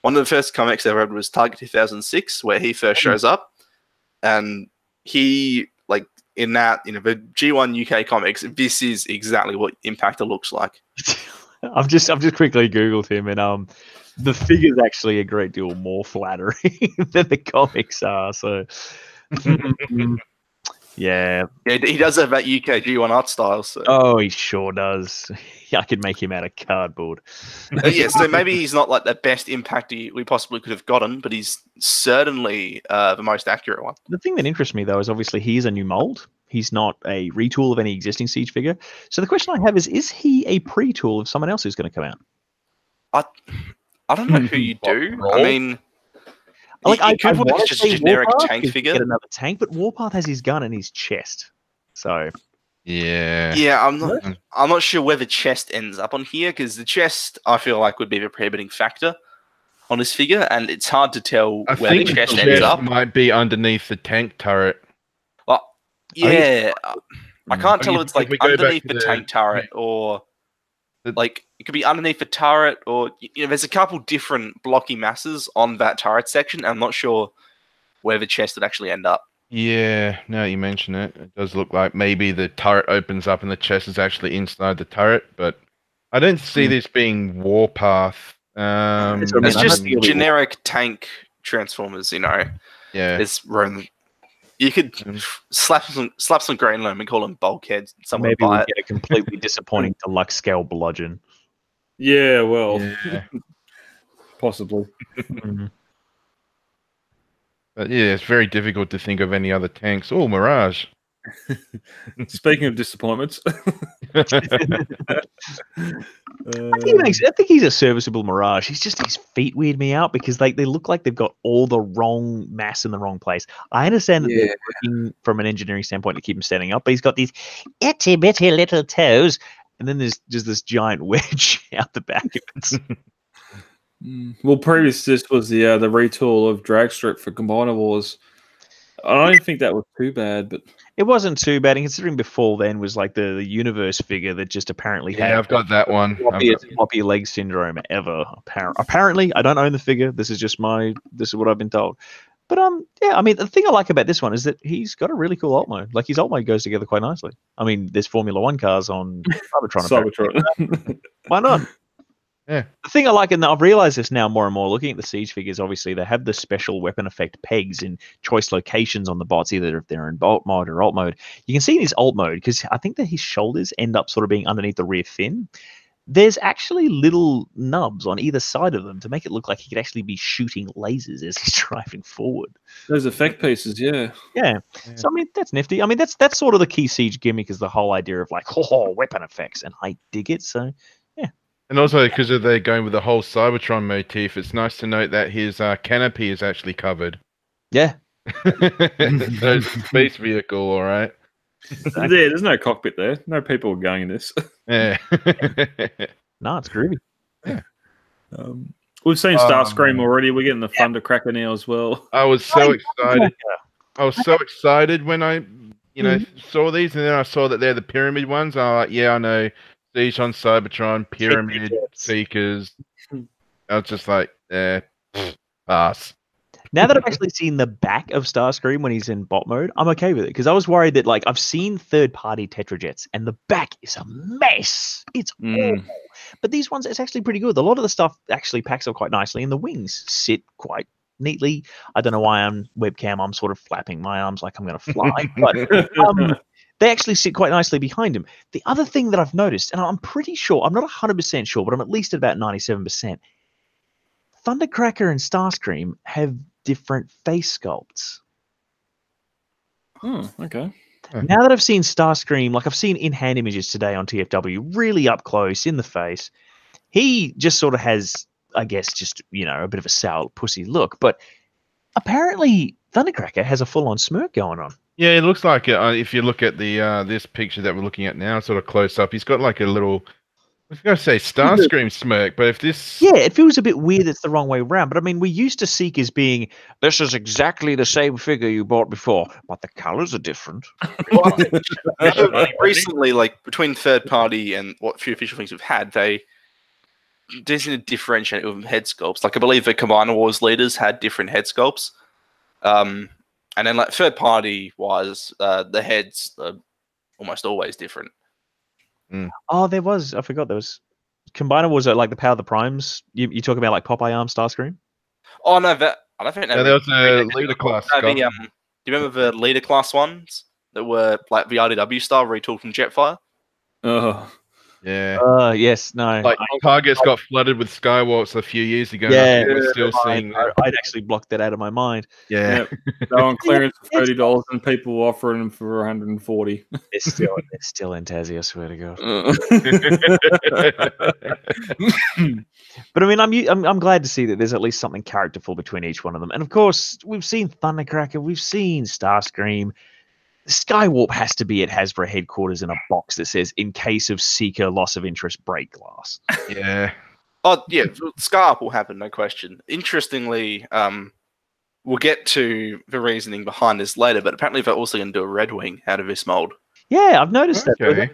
one of the first comics I read was Target 2006, where he first shows up, and he like in that the G1 UK comics. This is exactly what Impactor looks like. I've just quickly Googled him, and the figure's actually a great deal more flattering than the comics are. So. Yeah, he does have that UK G1 art style. So. Oh, he sure does. I could make him out of cardboard. So maybe he's not like the best Impactor we possibly could have gotten, but he's certainly the most accurate one. The thing that interests me, though, is obviously he is a new mold. He's not a retool of any existing Siege figure. So the question I have is he a pre-tool of someone else who's going to come out? I don't know who you do. I mean... I could put just a generic tank figure. Get another tank, but Warpath has his gun in his chest. So yeah, I'm not sure where the chest ends up on here, because the chest I feel like would be the prohibiting factor on this figure, and it's hard to tell where the chest ends up. Might be underneath the tank turret. Well, yeah, I can't tell if it's like underneath the tank turret or. Like, it could be underneath the turret, or there's a couple different blocky masses on that turret section. I'm not sure where the chest would actually end up. Yeah, now you mention it, it does look like maybe the turret opens up and the chest is actually inside the turret, but I don't see this being Warpath. It's just generic tank Transformers, Yeah. It's Roman. You could slap some green on them and call them bulkheads. Someone Maybe buy we it. get a completely disappointing deluxe scale bludgeon. Yeah, well, Yeah. possibly. But yeah, it's very difficult to think of any other tanks. Oh, Mirage. Speaking of disappointments, I think he's a serviceable Mirage. He's just his feet weird me out because they look like they've got all the wrong mass in the wrong place. I understand that they're working from an engineering standpoint to keep him standing up, but he's got these itty bitty little toes, and then there's just this giant wedge out the back of it. well, previous to this was the retool of Dragstrip for Combiner Wars. I don't think that was too bad, but It wasn't too bad, and considering before then was like the universe figure that just apparently had I've got that one. floppy leg syndrome ever. Apparently, I don't own the figure. This is what I've been told. But yeah, I mean, the thing I like about this one is that he's got a really cool alt mode. Like his alt mode goes together quite nicely. I mean, there's Formula One cars on Cybertron. Cybertron. Why not? Yeah. The thing I like, and I've realized this now more and more, looking at the Siege figures, obviously they have the special weapon effect pegs in choice locations on the bots, either if they're in bolt mode or alt mode. You can see in his alt mode, because I think that his shoulders end up sort of being underneath the rear fin. There's actually little nubs on either side of them to make it look like he could actually be shooting lasers as he's driving forward. Those effect pieces, yeah. So I mean, that's nifty. I mean, that's sort of the key Siege gimmick, is the whole idea of like, weapon effects, and I dig it. So And also, because they're going with the whole Cybertron motif, it's nice to note that his canopy is actually covered. yeah. So it's a space vehicle, all right. Yeah, there's no cockpit there. No people going in this. Yeah. No, it's groovy. We've seen Starscream already. We're getting the Thundercracker now as well. I was so excited. I was so excited when I, saw these, and then I saw that they're the pyramid ones. I'm like, yeah, I know. Siege on Cybertron, Pyramid, Seekers. I was just like, pass. Now that I've actually seen the back of Starscream when he's in bot mode, I'm okay with it, because I was worried that, like, I've seen third-party Tetrajets, and the back is a mess. It's awful. But these ones, it's actually pretty good. A lot of the stuff actually packs up quite nicely, and the wings sit quite neatly. I don't know why on webcam I'm sort of flapping my arms like I'm going to fly, but they actually sit quite nicely behind him. The other thing that I've noticed, and I'm pretty sure, I'm not 100% sure, but I'm at least at about 97%, Thundercracker and Starscream have different face sculpts. Okay. Now that I've seen Starscream, like I've seen in-hand images today on TFW, really up close, in the face, he just sort of has, I guess, just, a bit of a sour pussy look, but apparently Thundercracker has a full-on smirk going on. Yeah, it looks like it. If you look at the this picture that we're looking at now, sort of close up, he's got like a little, I was going to say Starscream smirk, but if this... Yeah, it feels a bit weird it's the wrong way around, but I mean, we used to Seekers being, this is exactly the same figure you bought before, but the colors are different. Well, recently, like, between third party and what few official things we've had, they seem to differentiate with head sculpts. Like, I believe the Combiner Wars leaders had different head sculpts. And then, like, third party wise, the heads are almost always different. Oh, there was. I forgot there was. Combiner Wars, like the Power of the Primes. You talk about like Popeye Arm Starscream? Oh no, I don't think there was a leader class. Do you remember the leader class ones that were like the RDW style retooled from Jetfire? Oh. Yeah. Yes, no. Like Targets got flooded with Skywalks a few years ago. Yeah, we're still seeing. I'd actually blocked that out of my mind. Yeah. They're on clearance for $30, and people were offering them for $140. It's still in Tassie, I swear to God. But I mean, I'm glad to see that there's at least something characterful between each one of them. And of course, we've seen Thundercracker, we've seen Starscream. Skywarp has to be at Hasbro headquarters in a box that says, in case of Seeker loss of interest, break glass. Yeah. Oh, yeah. Skywarp will happen, no question. Interestingly, we'll get to the reasoning behind this later, but apparently they're also going to do a Red Wing out of this mold. Yeah, I've noticed that. Okay.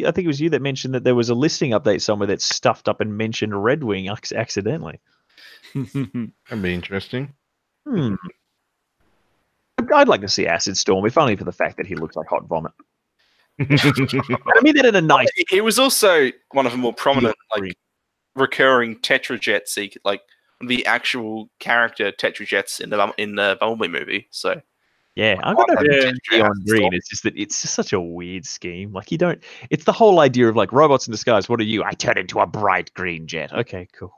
I think it was you that mentioned that there was a listing update somewhere that stuffed up and mentioned Red Wing accidentally. That'd be interesting. I'd like to see Acid Storm, if only for the fact that he looks like hot vomit. I mean that in a nice... He was also one of the more prominent, like, recurring Tetrajet Seeker, like, the actual character Tetrajets in the Bumblebee movie, so... Yeah, I've got no Yeah. PG on green. It's just that it's just such a weird scheme. Like you don't. It's the whole idea of like robots in disguise. What are you? I turn into a bright green jet. Okay, cool.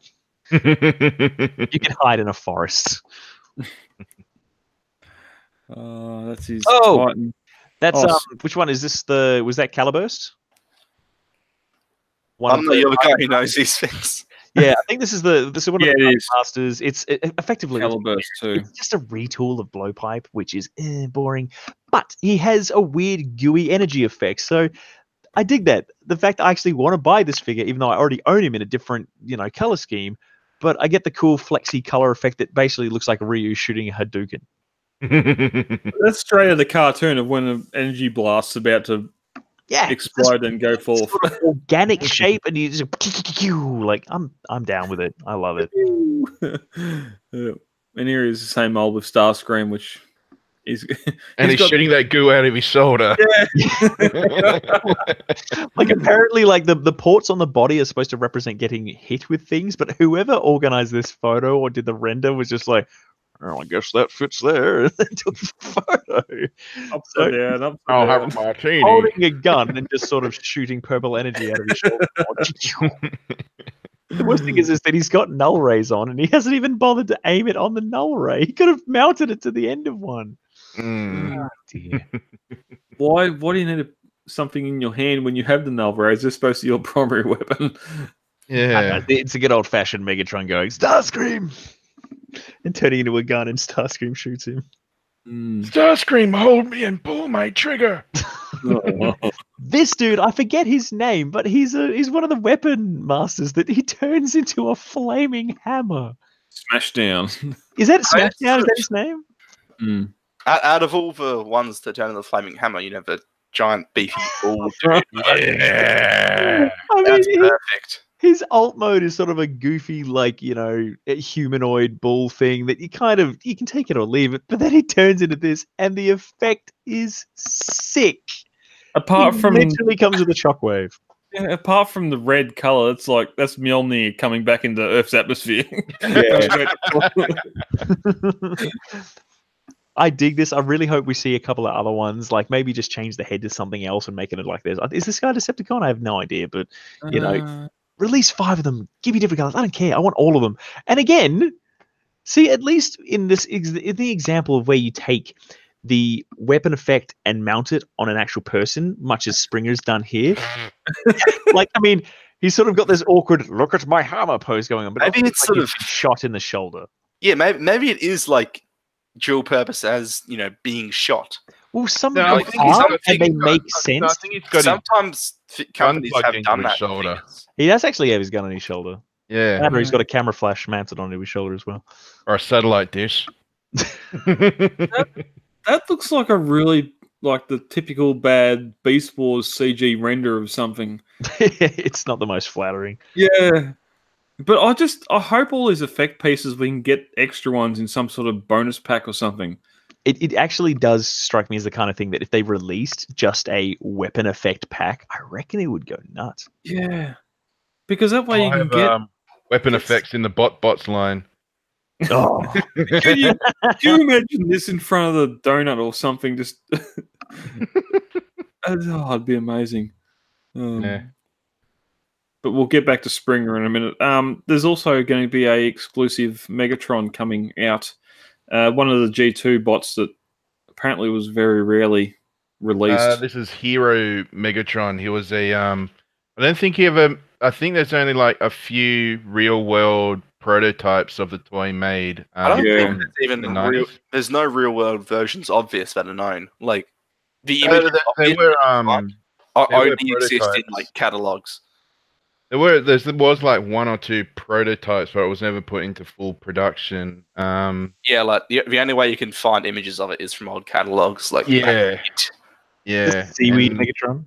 You can hide in a forest. That's his Oh! Titan. That's Oh, which one is this? Was that Caliburst? One I'm of not the- the guy who knows these things. Yeah, I think this is one of Yeah, the it is. masters. It's effectively Caliburst too. it's just a retool of Blowpipe, which is boring. But he has a weird gooey energy effect. So I dig that. The fact I actually want to buy this figure, even though I already own him in a different, color scheme, but I get the cool flexy color effect that basically looks like Ryu shooting a Hadouken. That's straight out of the cartoon of when an energy blast's about to Yeah, explode and go forth. sort of organic shape, and you just like I'm down with it. I love it. Yeah. And here is the same mold with Starscream, which is And he's shooting that goo out of his shoulder. Like apparently, like the ports on the body are supposed to represent getting hit with things, but whoever organized this photo or did the render was just like, oh, I guess that fits there, and then took the photo. upside down, upside I'll down. have a martini. Holding a gun and just sort of shooting purple energy out of his shoulder. The worst thing is that he's got null rays on, and he hasn't even bothered to aim it on the null ray. He could have mounted it to the end of one. Mm. Oh, dear. Why do you need something in your hand when you have the null ray? Is this supposed to be your primary weapon? Yeah. It's a good old-fashioned Megatron going, Starscream! And turning into a gun, and Starscream shoots him. Starscream, hold me and pull my trigger. This dude, I forget his name, but he's one of the weapon masters that he turns into a flaming hammer. Smashdown. Is that Smashdown? Is that his name? Mm. Out of all the ones to turn into the flaming hammer, you have a giant beefy bull. Yeah. I That's mean, perfect. his alt mode is sort of a goofy, like, a humanoid bull thing that you can take it or leave it, but then he turns into this, and the effect is sick. Apart He from literally comes with a shockwave. apart from the red color, it's like that's Mjolnir coming back into Earth's atmosphere. I dig this. I really hope we see a couple of other ones, like maybe just change the head to something else and making it like this. Is this guy Decepticon? I have no idea, but release 5 of them. Give me different colors. I don't care. I want all of them. And again, see, at least in the example of where you take the weapon effect and mount it on an actual person, much as Springer's done here. Like, I mean, he's sort of got this awkward "look at my hammer" pose going on, but Maybe it's like sort he's of- been shot in the shoulder. Yeah, maybe it is like dual purpose as being shot. Well, some No, of I them think he's are, got- and they he's got- make I sense. think he's got his Sometimes companies plugged have into done his that. shoulder. Figures. He does actually have his gun on his shoulder. Yeah. And he's got a camera flash mounted onto his shoulder as well. Or a satellite dish. That looks like a really like the typical bad Beast Wars CG render of something. It's not the most flattering. Yeah. But I hope all these effect pieces we can get extra ones in some sort of bonus pack or something. It actually does strike me as the kind of thing that if they released just a weapon effect pack, I reckon it would go nuts. Yeah. Because that way you I can have, get weapon effects in the bots line. Oh, Can you imagine this in front of the donut or something? Just it'd be amazing. Yeah. But we'll get back to Springer in a minute. There's also going to be a exclusive Megatron coming out. One of the G2 bots that apparently was very rarely released. This is Hero Megatron. He was a I don't think he ever. I think there's only like a few real world prototypes of the toy made. I don't Yeah. think there's even the real. 90s. There's no real world versions of this that are known. Like the They images of were it they were only exist in prototypes. like catalogs. there was like one or two prototypes, but it was never put into full production. Yeah, like the only way you can find images of it is from old catalogs. Like Yeah. Yeah. seaweed and Megatron.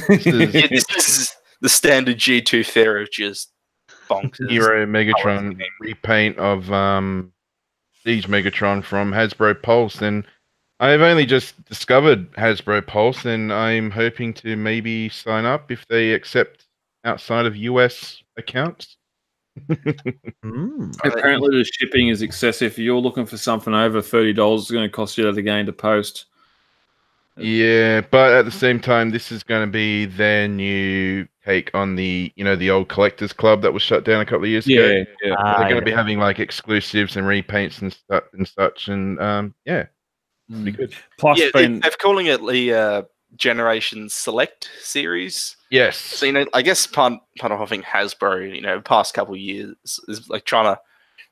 this is Yeah, this is the standard G2 Thera, just bonkers. Hero Megatron repaint of Siege Megatron from Hasbro Pulse, and I've only just discovered Hasbro Pulse, and I'm hoping to maybe sign up if they accept outside of US accounts. Apparently, the shipping is excessive. If you're looking for something over $30, it's going to cost you that again to post. Yeah, but at the same time, this is going to be their new take on the old Collectors Club that was shut down a couple of years ago. Yeah. They're going to be having like exclusives and repaints and such, and yeah, pretty good. Plus, Yeah, they're calling it the Generation Select series. Yes. So, I guess part of I think Hasbro, the past couple of years is like trying to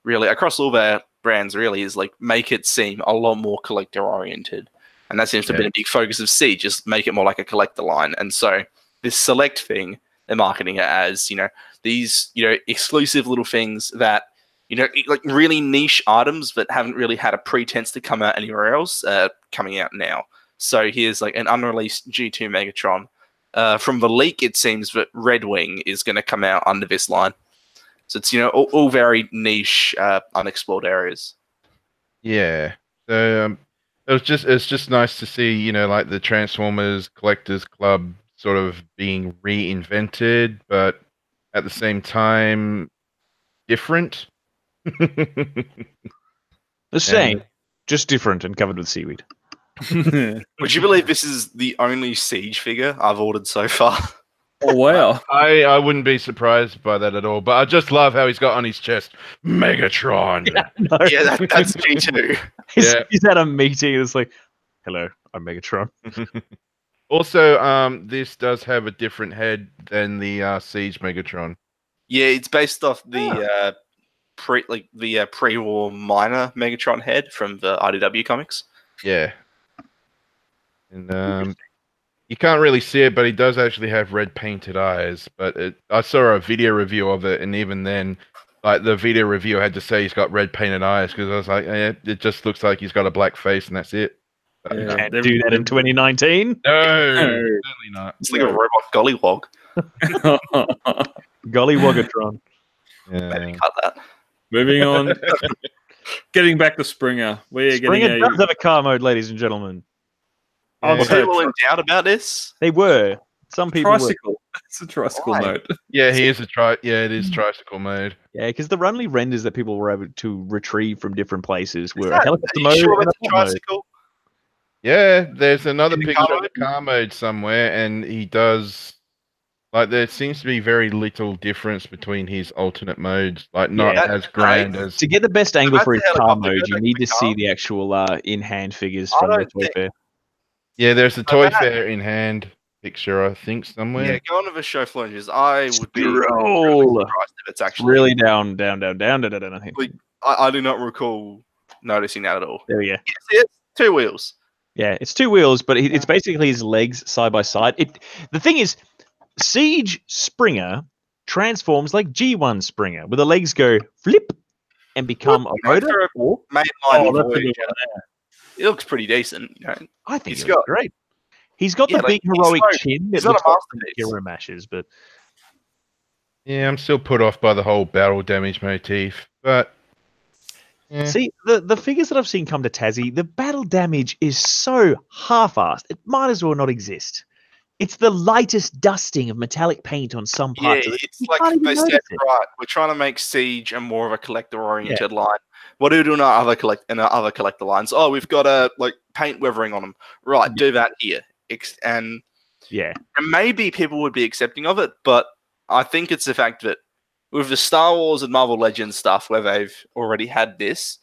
really, across all their brands, really is like make it seem a lot more collector oriented. And that seems to have been a big focus of Siege, just make it more like a collector line. And so this Select thing, they're marketing it as, these, exclusive little things that, like really niche items that haven't really had a pretense to come out anywhere else, coming out now. So here's like an unreleased G2 Megatron. From the leak, it seems that Red Wing is going to come out under this line. So it's, all very niche, unexplored areas. Yeah. So it's just nice to see, like the Transformers Collectors Club sort of being reinvented, but at the same time, different. The same, just different and covered with seaweed. Would you believe this is the only Siege figure I've ordered so far? Oh, wow. I wouldn't be surprised by that at all, but I just love how he's got on his chest Megatron. Yeah, that's G2. He's at a meeting and it's like, hello, I'm Megatron. Also, this does have a different head than the Siege Megatron. Yeah, it's based off the pre-war minor Megatron head from the IDW comics. Yeah. And you can't really see it, but he does actually have red painted eyes. But I saw a video review of it, and even then, like the video review had to say he's got red painted eyes because I was like, it just looks like he's got a black face, and that's it. You can't do that in 2019. No, certainly not. It's like a robot gollywog. Gollywogatron. Maybe cut that. Moving on. Getting back to Springer. Springer does have a car mode, ladies and gentlemen. Were people in doubt about this? They were. Some people tricycle. Were. It's a tricycle mode. Yeah, it is tricycle mode. Yeah, because the only renders that people were able to retrieve from different places were a helicopter mode and a tricycle. Yeah, there's another picture of the car mode somewhere, and he does. Like, there seems to be very little difference between his alternate modes. Like, not as grand as. To get the best angle for his car mode, you need to see the actual in-hand figures from the Toy Fair. Yeah, there's a Toy Fair in-hand picture, I think, somewhere. Yeah, go on to the show floor and just, I would be really surprised if it's actually really down. I think. I do not recall noticing that at all. There we go. Yes, it's 2 wheels. Yeah, it's 2 wheels, but it's basically his legs side by side. The thing is, Siege Springer transforms like G1 Springer, where the legs go flip and become a motor. It looks pretty decent. I think it's great. He's got the big heroic chin. It's not a masterpiece. Hero mashes, but yeah, I'm still put off by the whole battle damage motif. But yeah. See, the figures that I've seen come to Tassie, the battle damage is so half-assed. It might as well not exist. It's the lightest dusting of metallic paint on some parts of it. It's like they said, right, we're trying to make Siege a more of a collector-oriented line. What do we do in our other collector lines? Oh, we've got a paint weathering on them. Right, do that here. And maybe people would be accepting of it, but I think it's the fact that with the Star Wars and Marvel Legends stuff where they've already had this,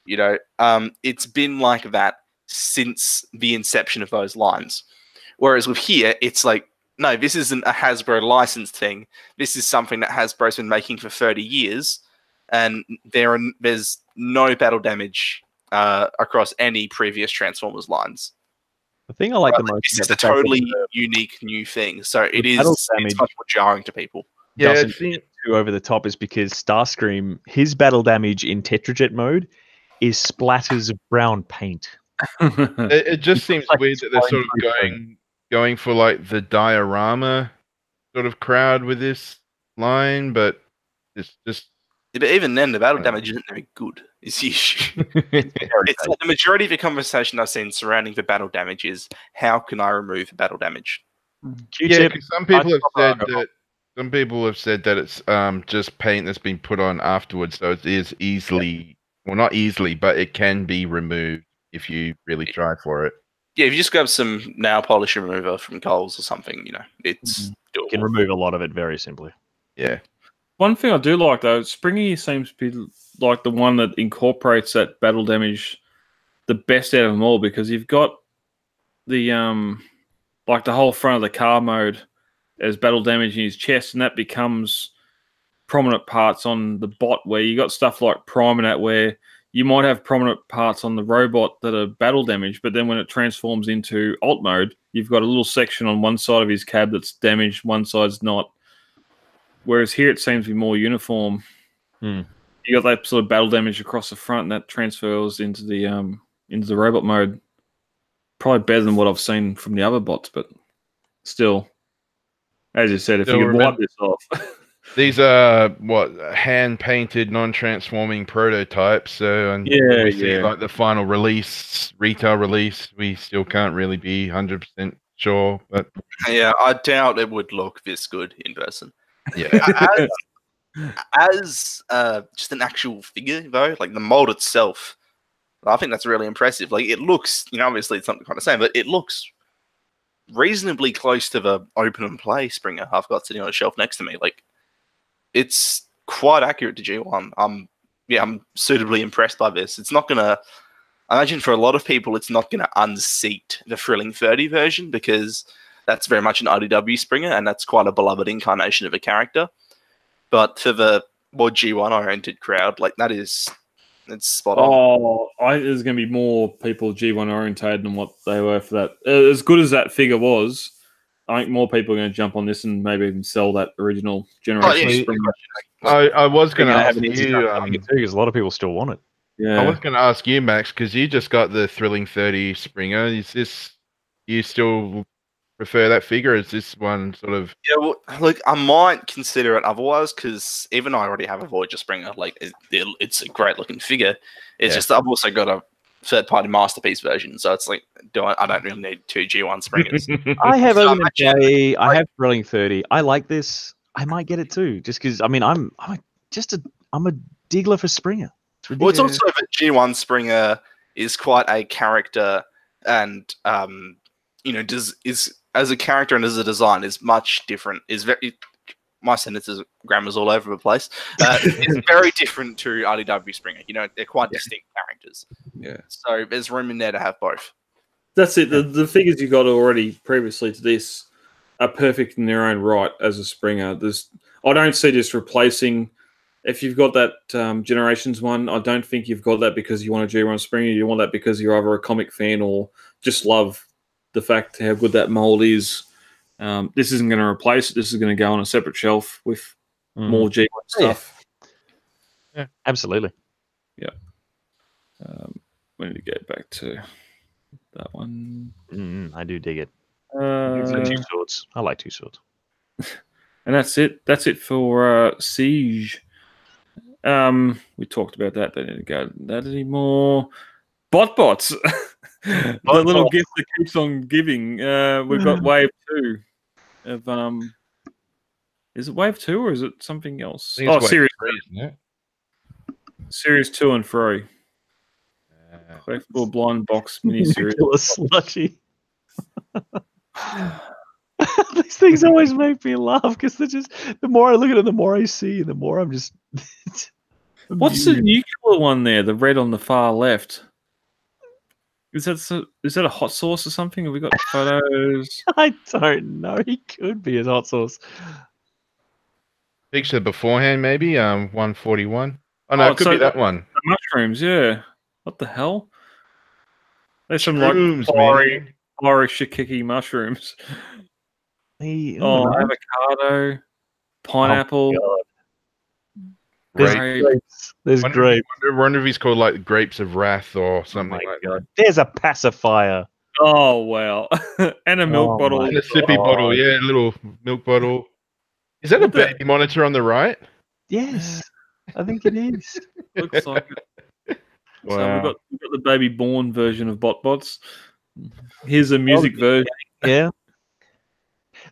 it's been like that since the inception of those lines. Whereas with here, it's like, no, this isn't a Hasbro licensed thing. This is something that Hasbro's been making for 30 years, and there's no battle damage across any previous Transformers lines. The thing I like the most is a totally unique new thing. So it's much more jarring to people. Yeah, doesn't get too over the top is because Starscream, his battle damage in Tetrajet mode is splatters of brown paint. It just seems weird that they're sort of going for like the diorama sort of crowd with this line, but it's just. Yeah, but even then, the battle damage isn't very good. Is the issue. It's like the majority of the conversation I've seen surrounding the battle damage is how can I remove the battle damage? Yeah, because some people have said that Some people have said that it's just paint that's been put on afterwards, so it is easily, well, not easily, but it can be removed if you really try for it. Yeah, if you just grab some nail polish remover from Coles or something, it's You doable. can remove a lot of it very simply. Yeah. One thing I do like though, Springy seems to be like the one that incorporates that battle damage the best out of them all, because you've got the like the whole front of the car mode as battle damage in his chest, and that becomes prominent parts on the bot, where you got stuff like Prime and that, where you might have prominent parts on the robot that are battle damage, but then when it transforms into alt mode, you've got a little section on one side of his cab that's damaged, one side's not. Whereas here it seems to be more uniform. Hmm. You got that sort of battle damage across the front, and that transfers into the robot mode. Probably better than what I've seen from the other bots, but still, as you said, if Still you could wipe remember- this off. These are hand painted, non-transforming prototypes. So, and Yeah, we see yeah. like the final release, retail release, we still can't really be 100% sure. But Yeah, I doubt it would look this good in person. yeah, As just an actual figure, though, like the mold itself, I think that's really impressive. Like, it looks, obviously it's not kind of same, but it looks reasonably close to the open and play Springer I've got sitting on a shelf next to me. Like, it's quite accurate to G1. I'm suitably impressed by this. It's not gonna, I imagine for a lot of people, it's not gonna unseat the Thrilling 30 version, because that's very much an IDW Springer, and that's quite a beloved incarnation of a character. But for the more G1 oriented crowd, like it's spot on. There's going to be more people G1 orientated than what they were for that. As good as that figure was, I think more people are going to jump on this and maybe even sell that original generation. yeah. Springer. I was going to ask have an easy you. time too, because a lot of people still want it. Yeah. I was going to ask you, Max, because you just got the Thrilling 30 Springer. Is this, you still prefer that figure? Is this one sort of? Yeah, well, look, I might consider it otherwise, because even I already have a Voyager Springer. Like, it's a great looking figure. It's just I've also got a third party masterpiece version, so it's like, I don't really need two G1 Springers. I have So Open imagine- Play. I have Thrilling 30. I like this. I might get it too, just because. I mean, I'm a diggler for Springer. Well, it's also that G1 Springer is quite a character, and is as a character and as a design is much different. Is very, my sentences grammar's all over the place. It's very different to RDW Springer. They're quite distinct characters. Yeah. So there's room in there to have both. That's it. The figures you got already previously to this are perfect in their own right as a Springer. I don't see this replacing. If you've got that Generations one, I don't think you've got that because you want a G1 Springer. You want that because you're either a comic fan or just love the fact how good that mold is. This isn't going to replace it. This is going to go on a separate shelf with more G1 stuff. Yeah, absolutely. Yeah. We need to go back to that one. I do dig it. And Two swords. I like two swords. that's it. That's it for Siege. We talked about that. They didn't go that anymore. Botbots. The little gift that keeps on giving. We've got Wave 2 of is it Wave 2 or is it something else? I think it's Wave Series 3, isn't it? Series 2 and 3. Collectible blind box miniseries. Slushy. These things always make me laugh because they're just, the more I look at it, the more I see, and the more I'm just. What's the nuclear one there? The red on the far left. Is that a hot sauce or something? Have we got photos? I don't know. He could be a hot sauce. Picture beforehand, maybe 141. Oh no, it could so be that one. The mushrooms, yeah. What the hell? There's some Shrooms, like man. fiery shikiki mushrooms. Oh, Avocado, pineapple. There's grape. grapes. There's Wonder, grapes. wonder if he's called like Grapes of Wrath or something Oh my like God. There's a pacifier. Oh wow! And a milk Oh bottle. my that. And a sippy bottle, yeah, little milk bottle. Is that What a the- baby monitor on the right? Yes, I think it is. Looks like it. So Wow. we've got the baby born version of BotBots. Here's a music version. Yeah.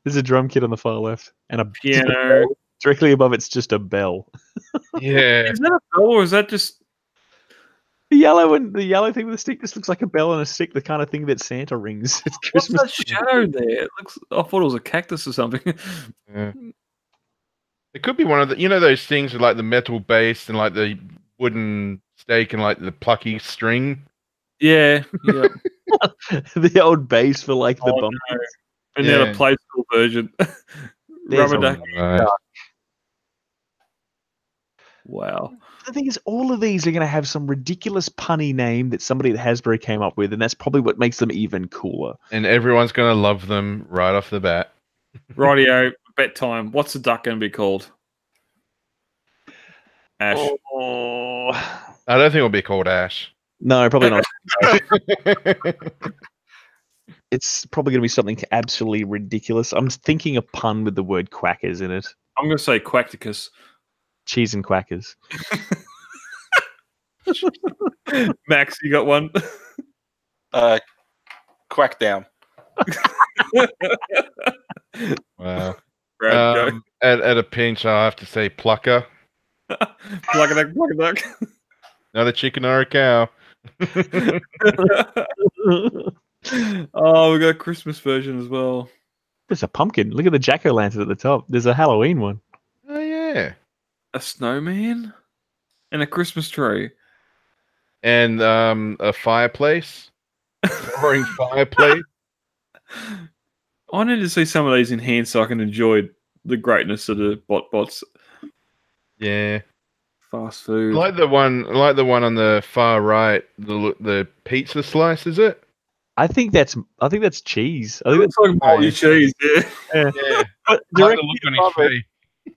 There's a drum kit on the far left, and a Piano. directly above it's just a bell. Yeah. Is that a bell or is that just? The yellow thing with the stick just looks like a bell and a stick, the kind of thing that Santa rings at What's Christmas. that shadow there? It looks. I thought it was a cactus or something. Yeah. It could be one of the, those things with like the metal base and like the wooden stake and like the plucky string. Yeah. Yeah. The old base for like the Oh, bump. no. And then Yeah. a play school version. There's Rubber a- duck. Nice. Wow. The thing is, all of these are going to have some ridiculous punny name that somebody at Hasbro came up with, and that's probably what makes them even cooler. And everyone's gonna love them right off the bat. Rightio. Bet time. What's the duck going to be called? Ash. Oh. I don't think it'll be called Ash. No, probably not. It's probably going to be something absolutely ridiculous. I'm thinking a pun with the word quackers in it. I'm going to say Quacticus. Cheese and quackers. Max, you got one? Quack down. Wow. Brad, go. At a pinch, I'll have to say plucker. Plug a duck. Not a chicken or a cow. Oh, we got a Christmas version as well. There's a pumpkin. Look at the jack-o'-lantern at the top. There's a Halloween one. Oh yeah. A snowman and a Christmas tree. And a fireplace. Roaring fireplace. I need to see some of these in hand so I can enjoy the greatness of the bots. Yeah. Fast food. Like the one on the far right, the pizza slice, is it? I think that's cheese. I it think looks like moldy cheese, yeah. that's, Yeah. but I like the directly look on above his it face.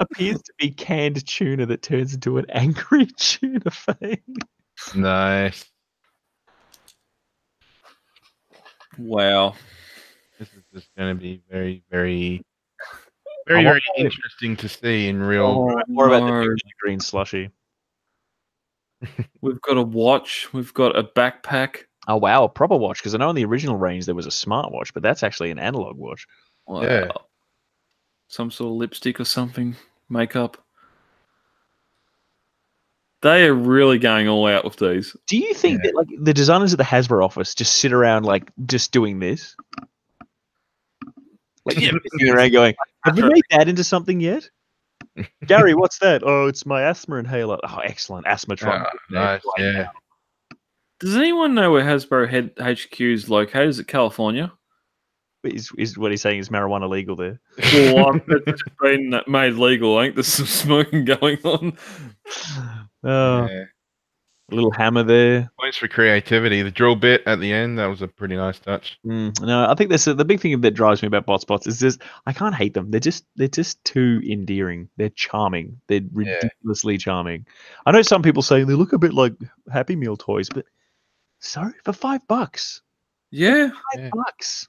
appears to be canned tuna that turns into an angry tuna face. Nice. Wow. This is just going to be very, very, I very, want very interesting to see in real. Oh, More about no. the green slushy. We've got a watch. We've got a backpack. Oh wow, a proper watch. Because I know in the original range there was a smartwatch, but that's actually an analog watch. Wow. Yeah. Some sort of lipstick or something. Makeup. They are really going all out with these. Do you think that like the designers at the Hasbro office just sit around like just doing this? Like sitting around going, have we made that into something yet? Gary, what's that? Oh, it's my asthma inhaler. Oh, excellent. Asthmatron. Nice. Yeah. Does anyone know where Hasbro HQ is located? Is it California? Is what he's saying is marijuana legal there? Well, it's been made legal. I think there's some smoking going on. Oh, Yeah. a little hammer there. Points for creativity. The drill bit at the end, that was a pretty nice touch. No, I think that's the big thing that drives me about bots is just I can't hate them. They're just too endearing. They're charming. They're ridiculously charming. I know some people say they look a bit like Happy Meal toys, but sorry, for $5. Yeah. $5.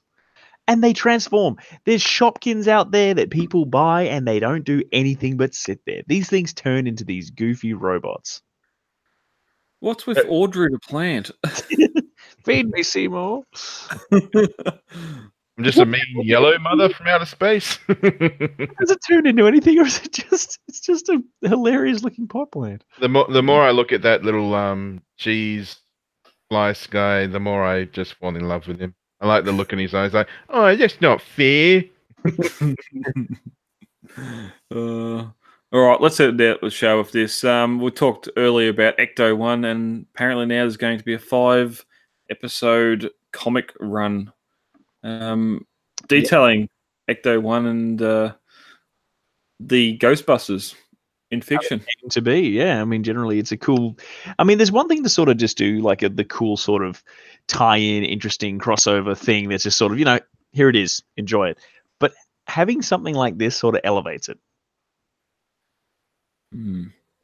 And they transform. There's Shopkins out there that people buy and they don't do anything but sit there. These things turn into these goofy robots. What's with Audrey the plant? Feed me, Seymour. I'm just a mean yellow mother from outer space. Does it turn into anything, or is it just a hilarious looking pot plant? The more I look at that little cheese slice guy, the more I just fall in love with him. I like the look in his eyes, like, oh, that's not fair. All right, let's end out the show with this. We talked earlier about Ecto 1, and apparently now there's going to be a 5-episode comic run detailing Ecto 1 and the Ghostbusters in fiction. To be, yeah. I mean, generally, it's a cool. I mean, there's one thing to sort of just do like the cool sort of tie-in, interesting crossover thing that's just sort of, here it is, enjoy it. But having something like this sort of elevates it.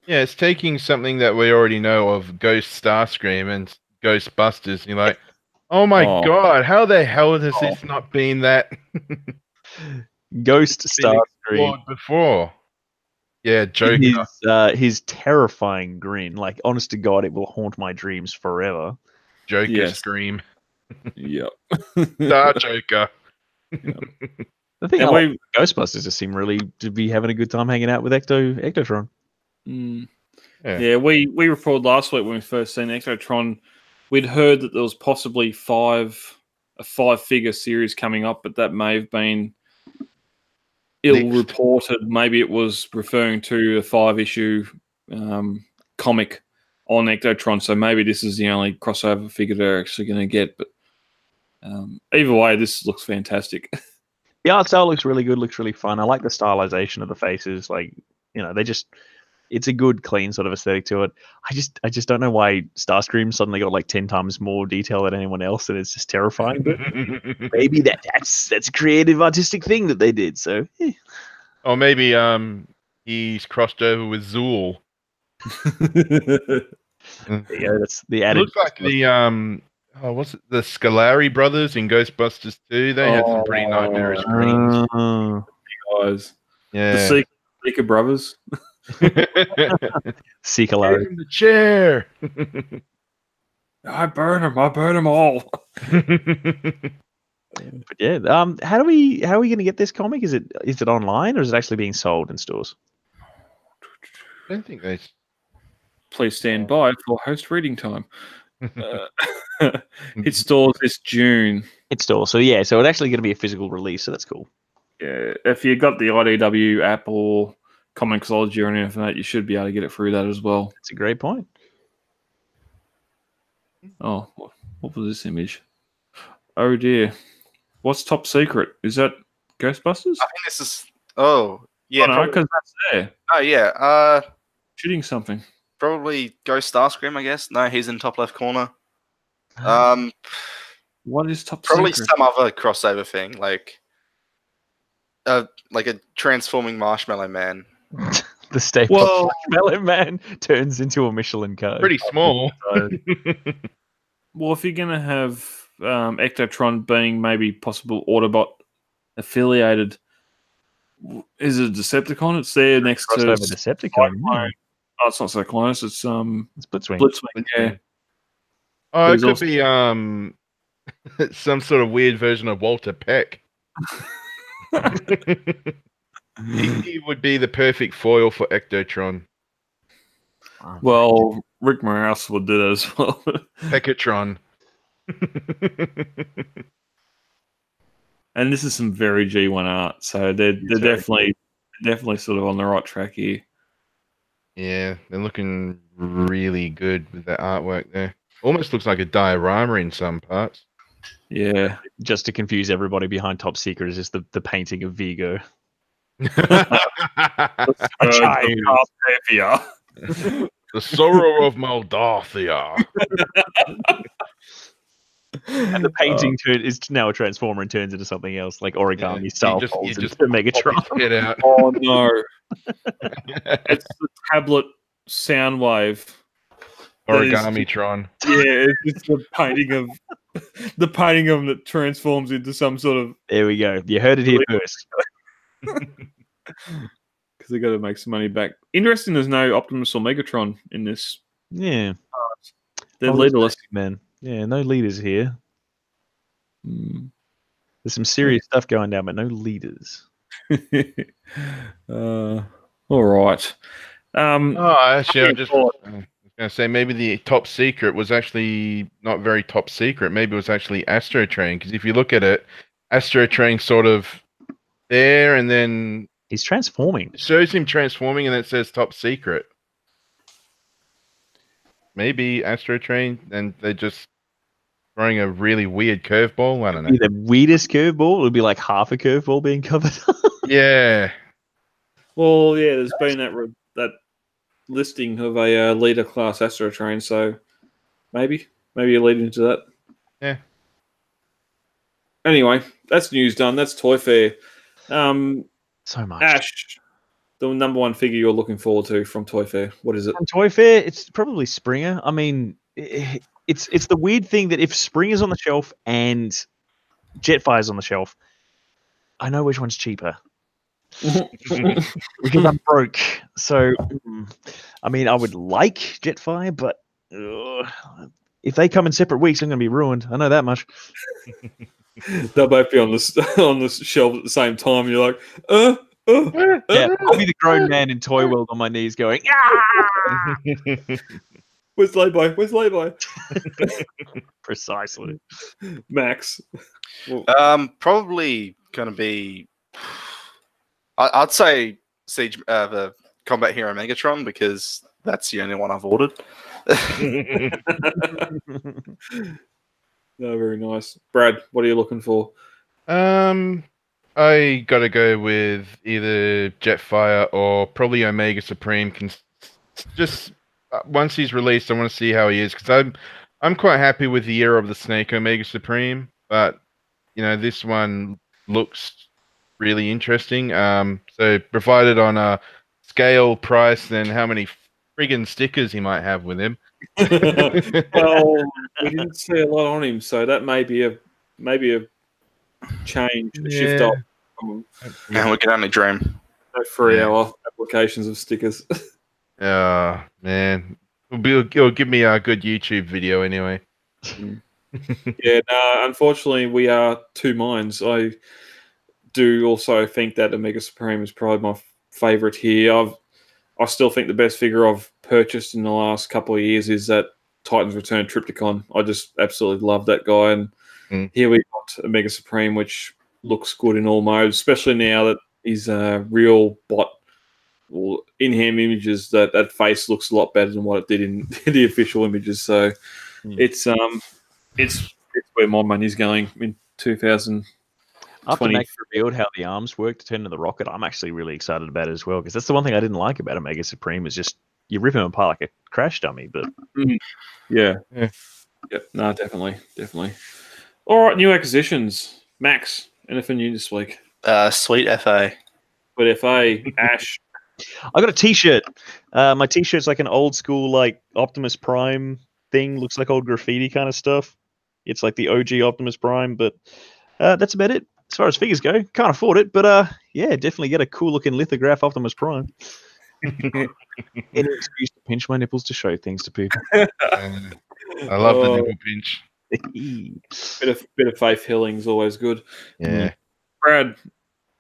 Yeah, it's taking something that we already know of Ghost Starscream and Ghostbusters, and you're like, oh my god, how the hell has this not been that Ghost Starscream before? Yeah, Joker. His terrifying grin, like honest to God, it will haunt my dreams forever. Joker scream. Yep. Star Joker. The thing And I like, Ghostbusters just seem really to be having a good time hanging out with Ectotron. Yeah, we reported last week when we first seen Ectotron, we'd heard that there was possibly a 5-figure series coming up, but that may have been ill-reported. Maybe it was referring to a 5-issue comic on Ectotron, so maybe this is the only crossover figure they're actually going to get. But either way, this looks fantastic. The art style looks really good, looks really fun. I like the stylization of the faces. Like, it's a good, clean sort of aesthetic to it. I just don't know why Starscream suddenly got like 10 times more detail than anyone else, and it's just terrifying. But maybe that's a creative, artistic thing that they did. So, or maybe he's crossed over with Zool. Yeah, that's the It added. looks like the what's it? The Scolari brothers in Ghostbusters 2. They had some pretty nightmarish dreams. Guys. Yeah. The Seeker brothers. Seeker in the chair. I burn them all. But yeah, how are we going to get this comic? Is it online or is it actually being sold in stores? I don't think they. Please stand by for host reading time. It stores this June. It's stores, so yeah, so it's actually going to be a physical release, so that's cool. Yeah, if you got the IDW app or Comixology or anything like that, you should be able to get it through that as well. That's a great point. Oh, what was this image? Oh dear. What's Top Secret? Is that Ghostbusters? I think this is. Oh, yeah. Oh, no, because that's there. Oh, yeah. Shooting something. Probably Ghost Starscream, I guess. No, he's in top left corner. What is Top Probably Secret? some other crossover thing, like a transforming Marshmallow Man. The staple Marshmallow Man turns into a Michelin card. Pretty small. Well, if you're going to have Ectotron being maybe possible Autobot affiliated, is it a Decepticon? It's there next to Decepticon. Oh, it's not so close. It's Blitzwing. Blitzwing, yeah. Oh, it There's could be some sort of weird version of Walter Peck. He would be the perfect foil for Ectotron. Well, Rick Moranis would do that as well. Peckatron. And this is some very G1 art, so they're definitely sort of on the right track here. Yeah, they're looking really good with that artwork there. Almost looks like a diorama in some parts. Yeah. Just to confuse everybody behind Top Secret is just the painting of Vigo. The sorrow of Moldathia. And the painting is now a transformer and turns into something else, like origami style. You just Megatron. Get out. Oh no! It's the tablet Soundwave. Origamitron. Yeah, it's the painting of them that transforms into some sort of. There we go. You heard it here first. Because they got to make some money back. Interesting. There's no Optimus or Megatron in this. Yeah, they're leaderless, man. Yeah, no leaders here. There's some serious stuff going down, but no leaders. All right. Actually, I was going to say maybe the Top Secret was actually not very top secret. Maybe it was actually Astro Train, because if you look at it, Astro Train sort of there, and then he's transforming. It shows him transforming, and it says Top Secret. Maybe Astro Train, and they're just throwing a really weird curveball. I don't know. The weirdest curveball would be like half a curveball being covered. Yeah. Well, yeah. There's been that listing of a leader class Astro Train, so maybe you're leading into that. Yeah. Anyway, that's news done. That's Toy Fair. So much. Ash, the number one figure you're looking forward to from Toy Fair. What is it? From Toy Fair, it's probably Springer. I mean, it's the weird thing that if Springer's on the shelf and Jetfire's on the shelf, I know which one's cheaper. Because I'm broke. So, I mean, I would like Jetfire, but if they come in separate weeks, I'm going to be ruined. I know that much. They'll both be on the shelf at the same time. And you're like, Yeah, I'll be the grown man in Toy World on my knees going, ah! Where's Layboy? Where's Layboy? Precisely. Max. Well, Probably gonna be. I'd say Siege, the Combat Hero Megatron, because that's the only one I've ordered. No, very nice. Brad, what are you looking for? I gotta go with either Jetfire or probably Omega Supreme. Just once he's released, I want to see how he is, because I'm quite happy with the Year of the Snake Omega Supreme, but this one looks really interesting. So provided on a scale price, then how many friggin' stickers he might have with him. Well, we didn't see a lot on him, so that may be a change, a shift up. And we can only dream. 3-hour applications of stickers. Oh man, it'll give me a good YouTube video anyway. Yeah, no, unfortunately, we are two minds. I do also think that Omega Supreme is probably my favorite here. I still think the best figure I've purchased in the last couple of years is that Titans Return Trypticon. I just absolutely love that guy. And here we got Omega Supreme, which looks good in all modes, especially now that he's a real bot. Well, in-hand images, that face looks a lot better than what it did in the official images. So it's where my money's going in 2020. After Max revealed how the arms work to turn into the rocket, I'm actually really excited about it as well, because that's the one thing I didn't like about Omega Supreme is just you rip him apart like a crash dummy. But yeah. No, definitely. All right, new acquisitions. Max, anything new this week? Sweet FA. But FA, Ash. I got a T-shirt. My T-shirt's like an old school like Optimus Prime thing. Looks like old graffiti kind of stuff. It's like the OG Optimus Prime, but that's about it. As far as figures go, can't afford it, but yeah, definitely get a cool looking lithograph Optimus Prime. Any excuse to pinch my nipples to show things to people. I love the nipple pinch. bit of faith healing is always good. Yeah. Brad.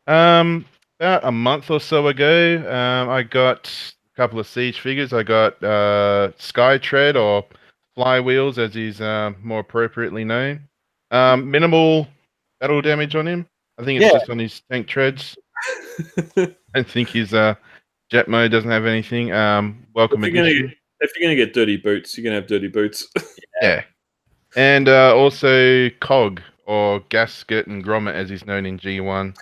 About a month or so ago, I got a couple of Siege figures. I got Skytread, or Flywheels as he's more appropriately known. Minimal battle damage on him. I think it's just on his tank treads. I think his jet mode doesn't have anything. Welcome addition. If you're going to get dirty boots, you're going to have dirty boots. Yeah. And also Cog, or Gasket and Grommet as he's known in G1.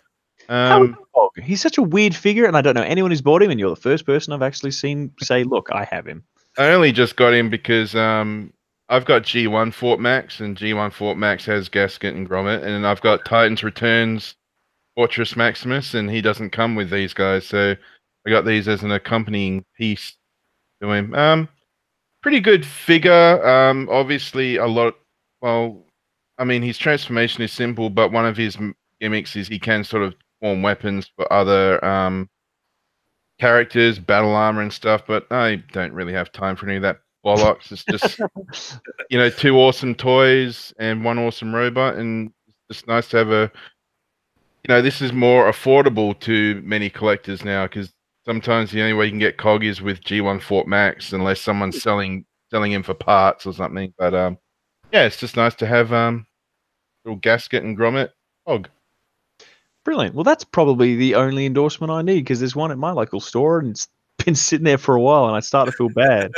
He's such a weird figure, and I don't know anyone who's bought him, and you're the first person I've actually seen say, look, I have him. I only just got him because I've got G1 Fort Max, and G1 Fort Max has Gasket and Grommet, and I've got Titans Returns Fortress Maximus, and he doesn't come with these guys, so I got these as an accompanying piece to him. Pretty good figure. Obviously a lot. Well, I mean, his transformation is simple, but one of his gimmicks is he can sort of form weapons for other characters, battle armor and stuff. But I don't really have time for any of that bollocks. It's just two awesome toys and one awesome robot, and it's just nice to have a. This is more affordable to many collectors now, because sometimes the only way you can get Cog is with G1 Fort Max, unless someone's selling him for parts or something. But yeah, it's just nice to have little Gasket and Grommet Cog. Brilliant. Well, that's probably the only endorsement I need, because there's one at my local store and it's been sitting there for a while, and I start to feel bad.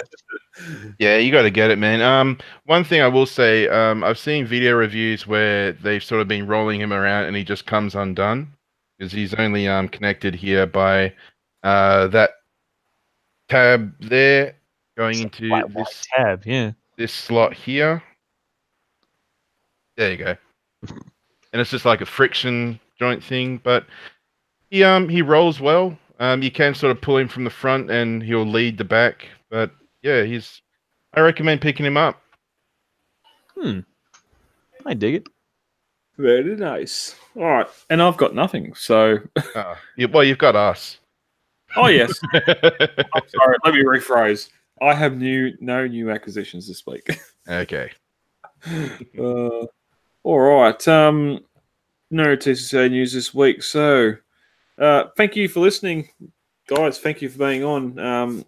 Yeah, you got to get it, man. One thing I will say, I've seen video reviews where they've sort of been rolling him around and he just comes undone, because he's only connected here by that tab there, going into this tab, this slot here. There you go. And it's just like a friction joint thing, but he rolls well. You can sort of pull him from the front and he'll lead the back, but yeah, I recommend picking him up. I dig it. Very nice. All right, and I've got nothing, so well, you've got us. Oh yes. I'm sorry, let me rephrase. I have no new acquisitions this week. Okay. All right. no TCCA news this week. So, thank you for listening, guys. Thank you for being on.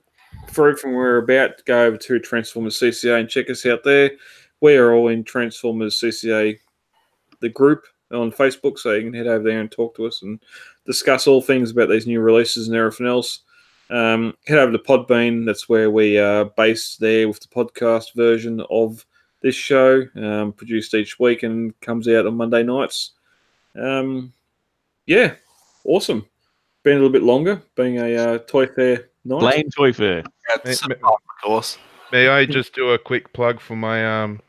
For everything we're about, go over to Transformers CCA and check us out there. We are all in Transformers CCA, the group on Facebook, so you can head over there and talk to us and discuss all things about these new releases and everything else. Head over to Podbean. That's where we are based there with the podcast version of this show, produced each week and comes out on Monday nights. Yeah, awesome. Been a little bit longer, being a Toy Fair night. Blame Toy Fair. That's of course. May I just do a quick plug for my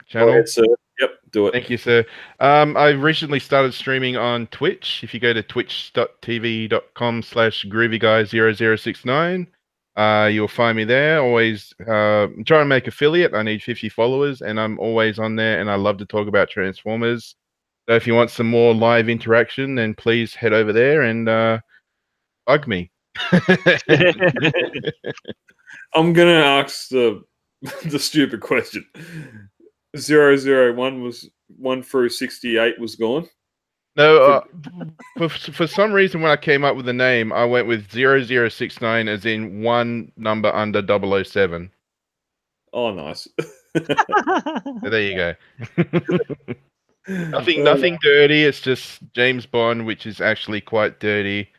channel? Go ahead, sir. Yep, do it. Thank you, sir. I recently started streaming on Twitch. If you go to twitch.tv.com/groovyguy0069, you'll find me there. Always trying to make affiliate. I need 50 followers, and I'm always on there, and I love to talk about Transformers. So if you want some more live interaction, then please head over there and bug me. I'm going to ask the stupid question. 001 was 1 through 68 was gone. No, for some reason, when I came up with the name, I went with 0069 as in one number under 007. Oh, nice. So there you go. Nothing dirty. It's just James Bond, which is actually quite dirty.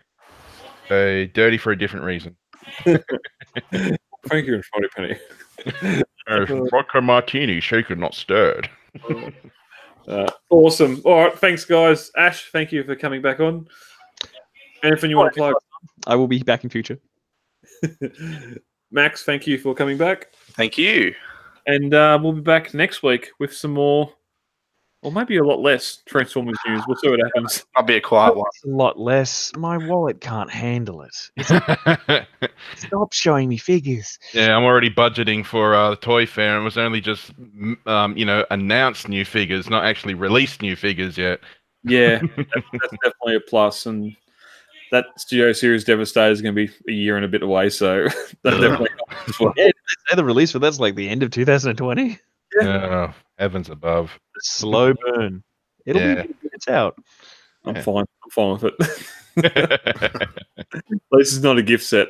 So dirty for a different reason. Thank you, Funny Penny. Vodka martini, shaken, not stirred. Awesome. All right, thanks, guys. Ash, thank you for coming back on. Anything you want to plug? I will be back in future. Max, thank you for coming back. Thank you. And we'll be back next week with some more, or maybe a lot less Transformers news. We'll see what happens. I'll be a quiet one. A lot less. My wallet can't handle it. Stop showing me figures. Yeah, I'm already budgeting for the Toy Fair, and it was only just announced new figures, not actually released new figures yet. Yeah, that's definitely a plus. And that Studio Series Devastator is going to be a year and a bit away, so that definitely helps as well. Yeah, say the release, but that's like the end of 2020. Oh, heavens above. Slow burn. It'll be it's out. I'm fine. I'm fine with it. At least it's not a gift set.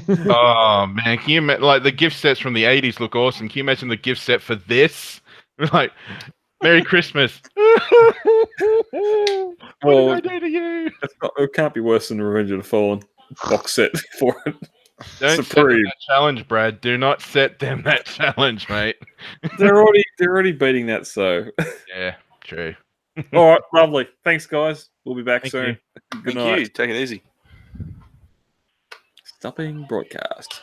Oh man, can you like the gift sets from the 80s look awesome? Can you imagine the gift set for this? Like, Merry Christmas. What did I do to you? It can't be worse than the Revenge of the Fallen box set for it. Don't set them that challenge, Brad. Do not set them that challenge, mate. They're already beating that, so yeah, true. All right, lovely. Thanks, guys. We'll be back soon. Thank you. Take it easy. Stopping broadcast.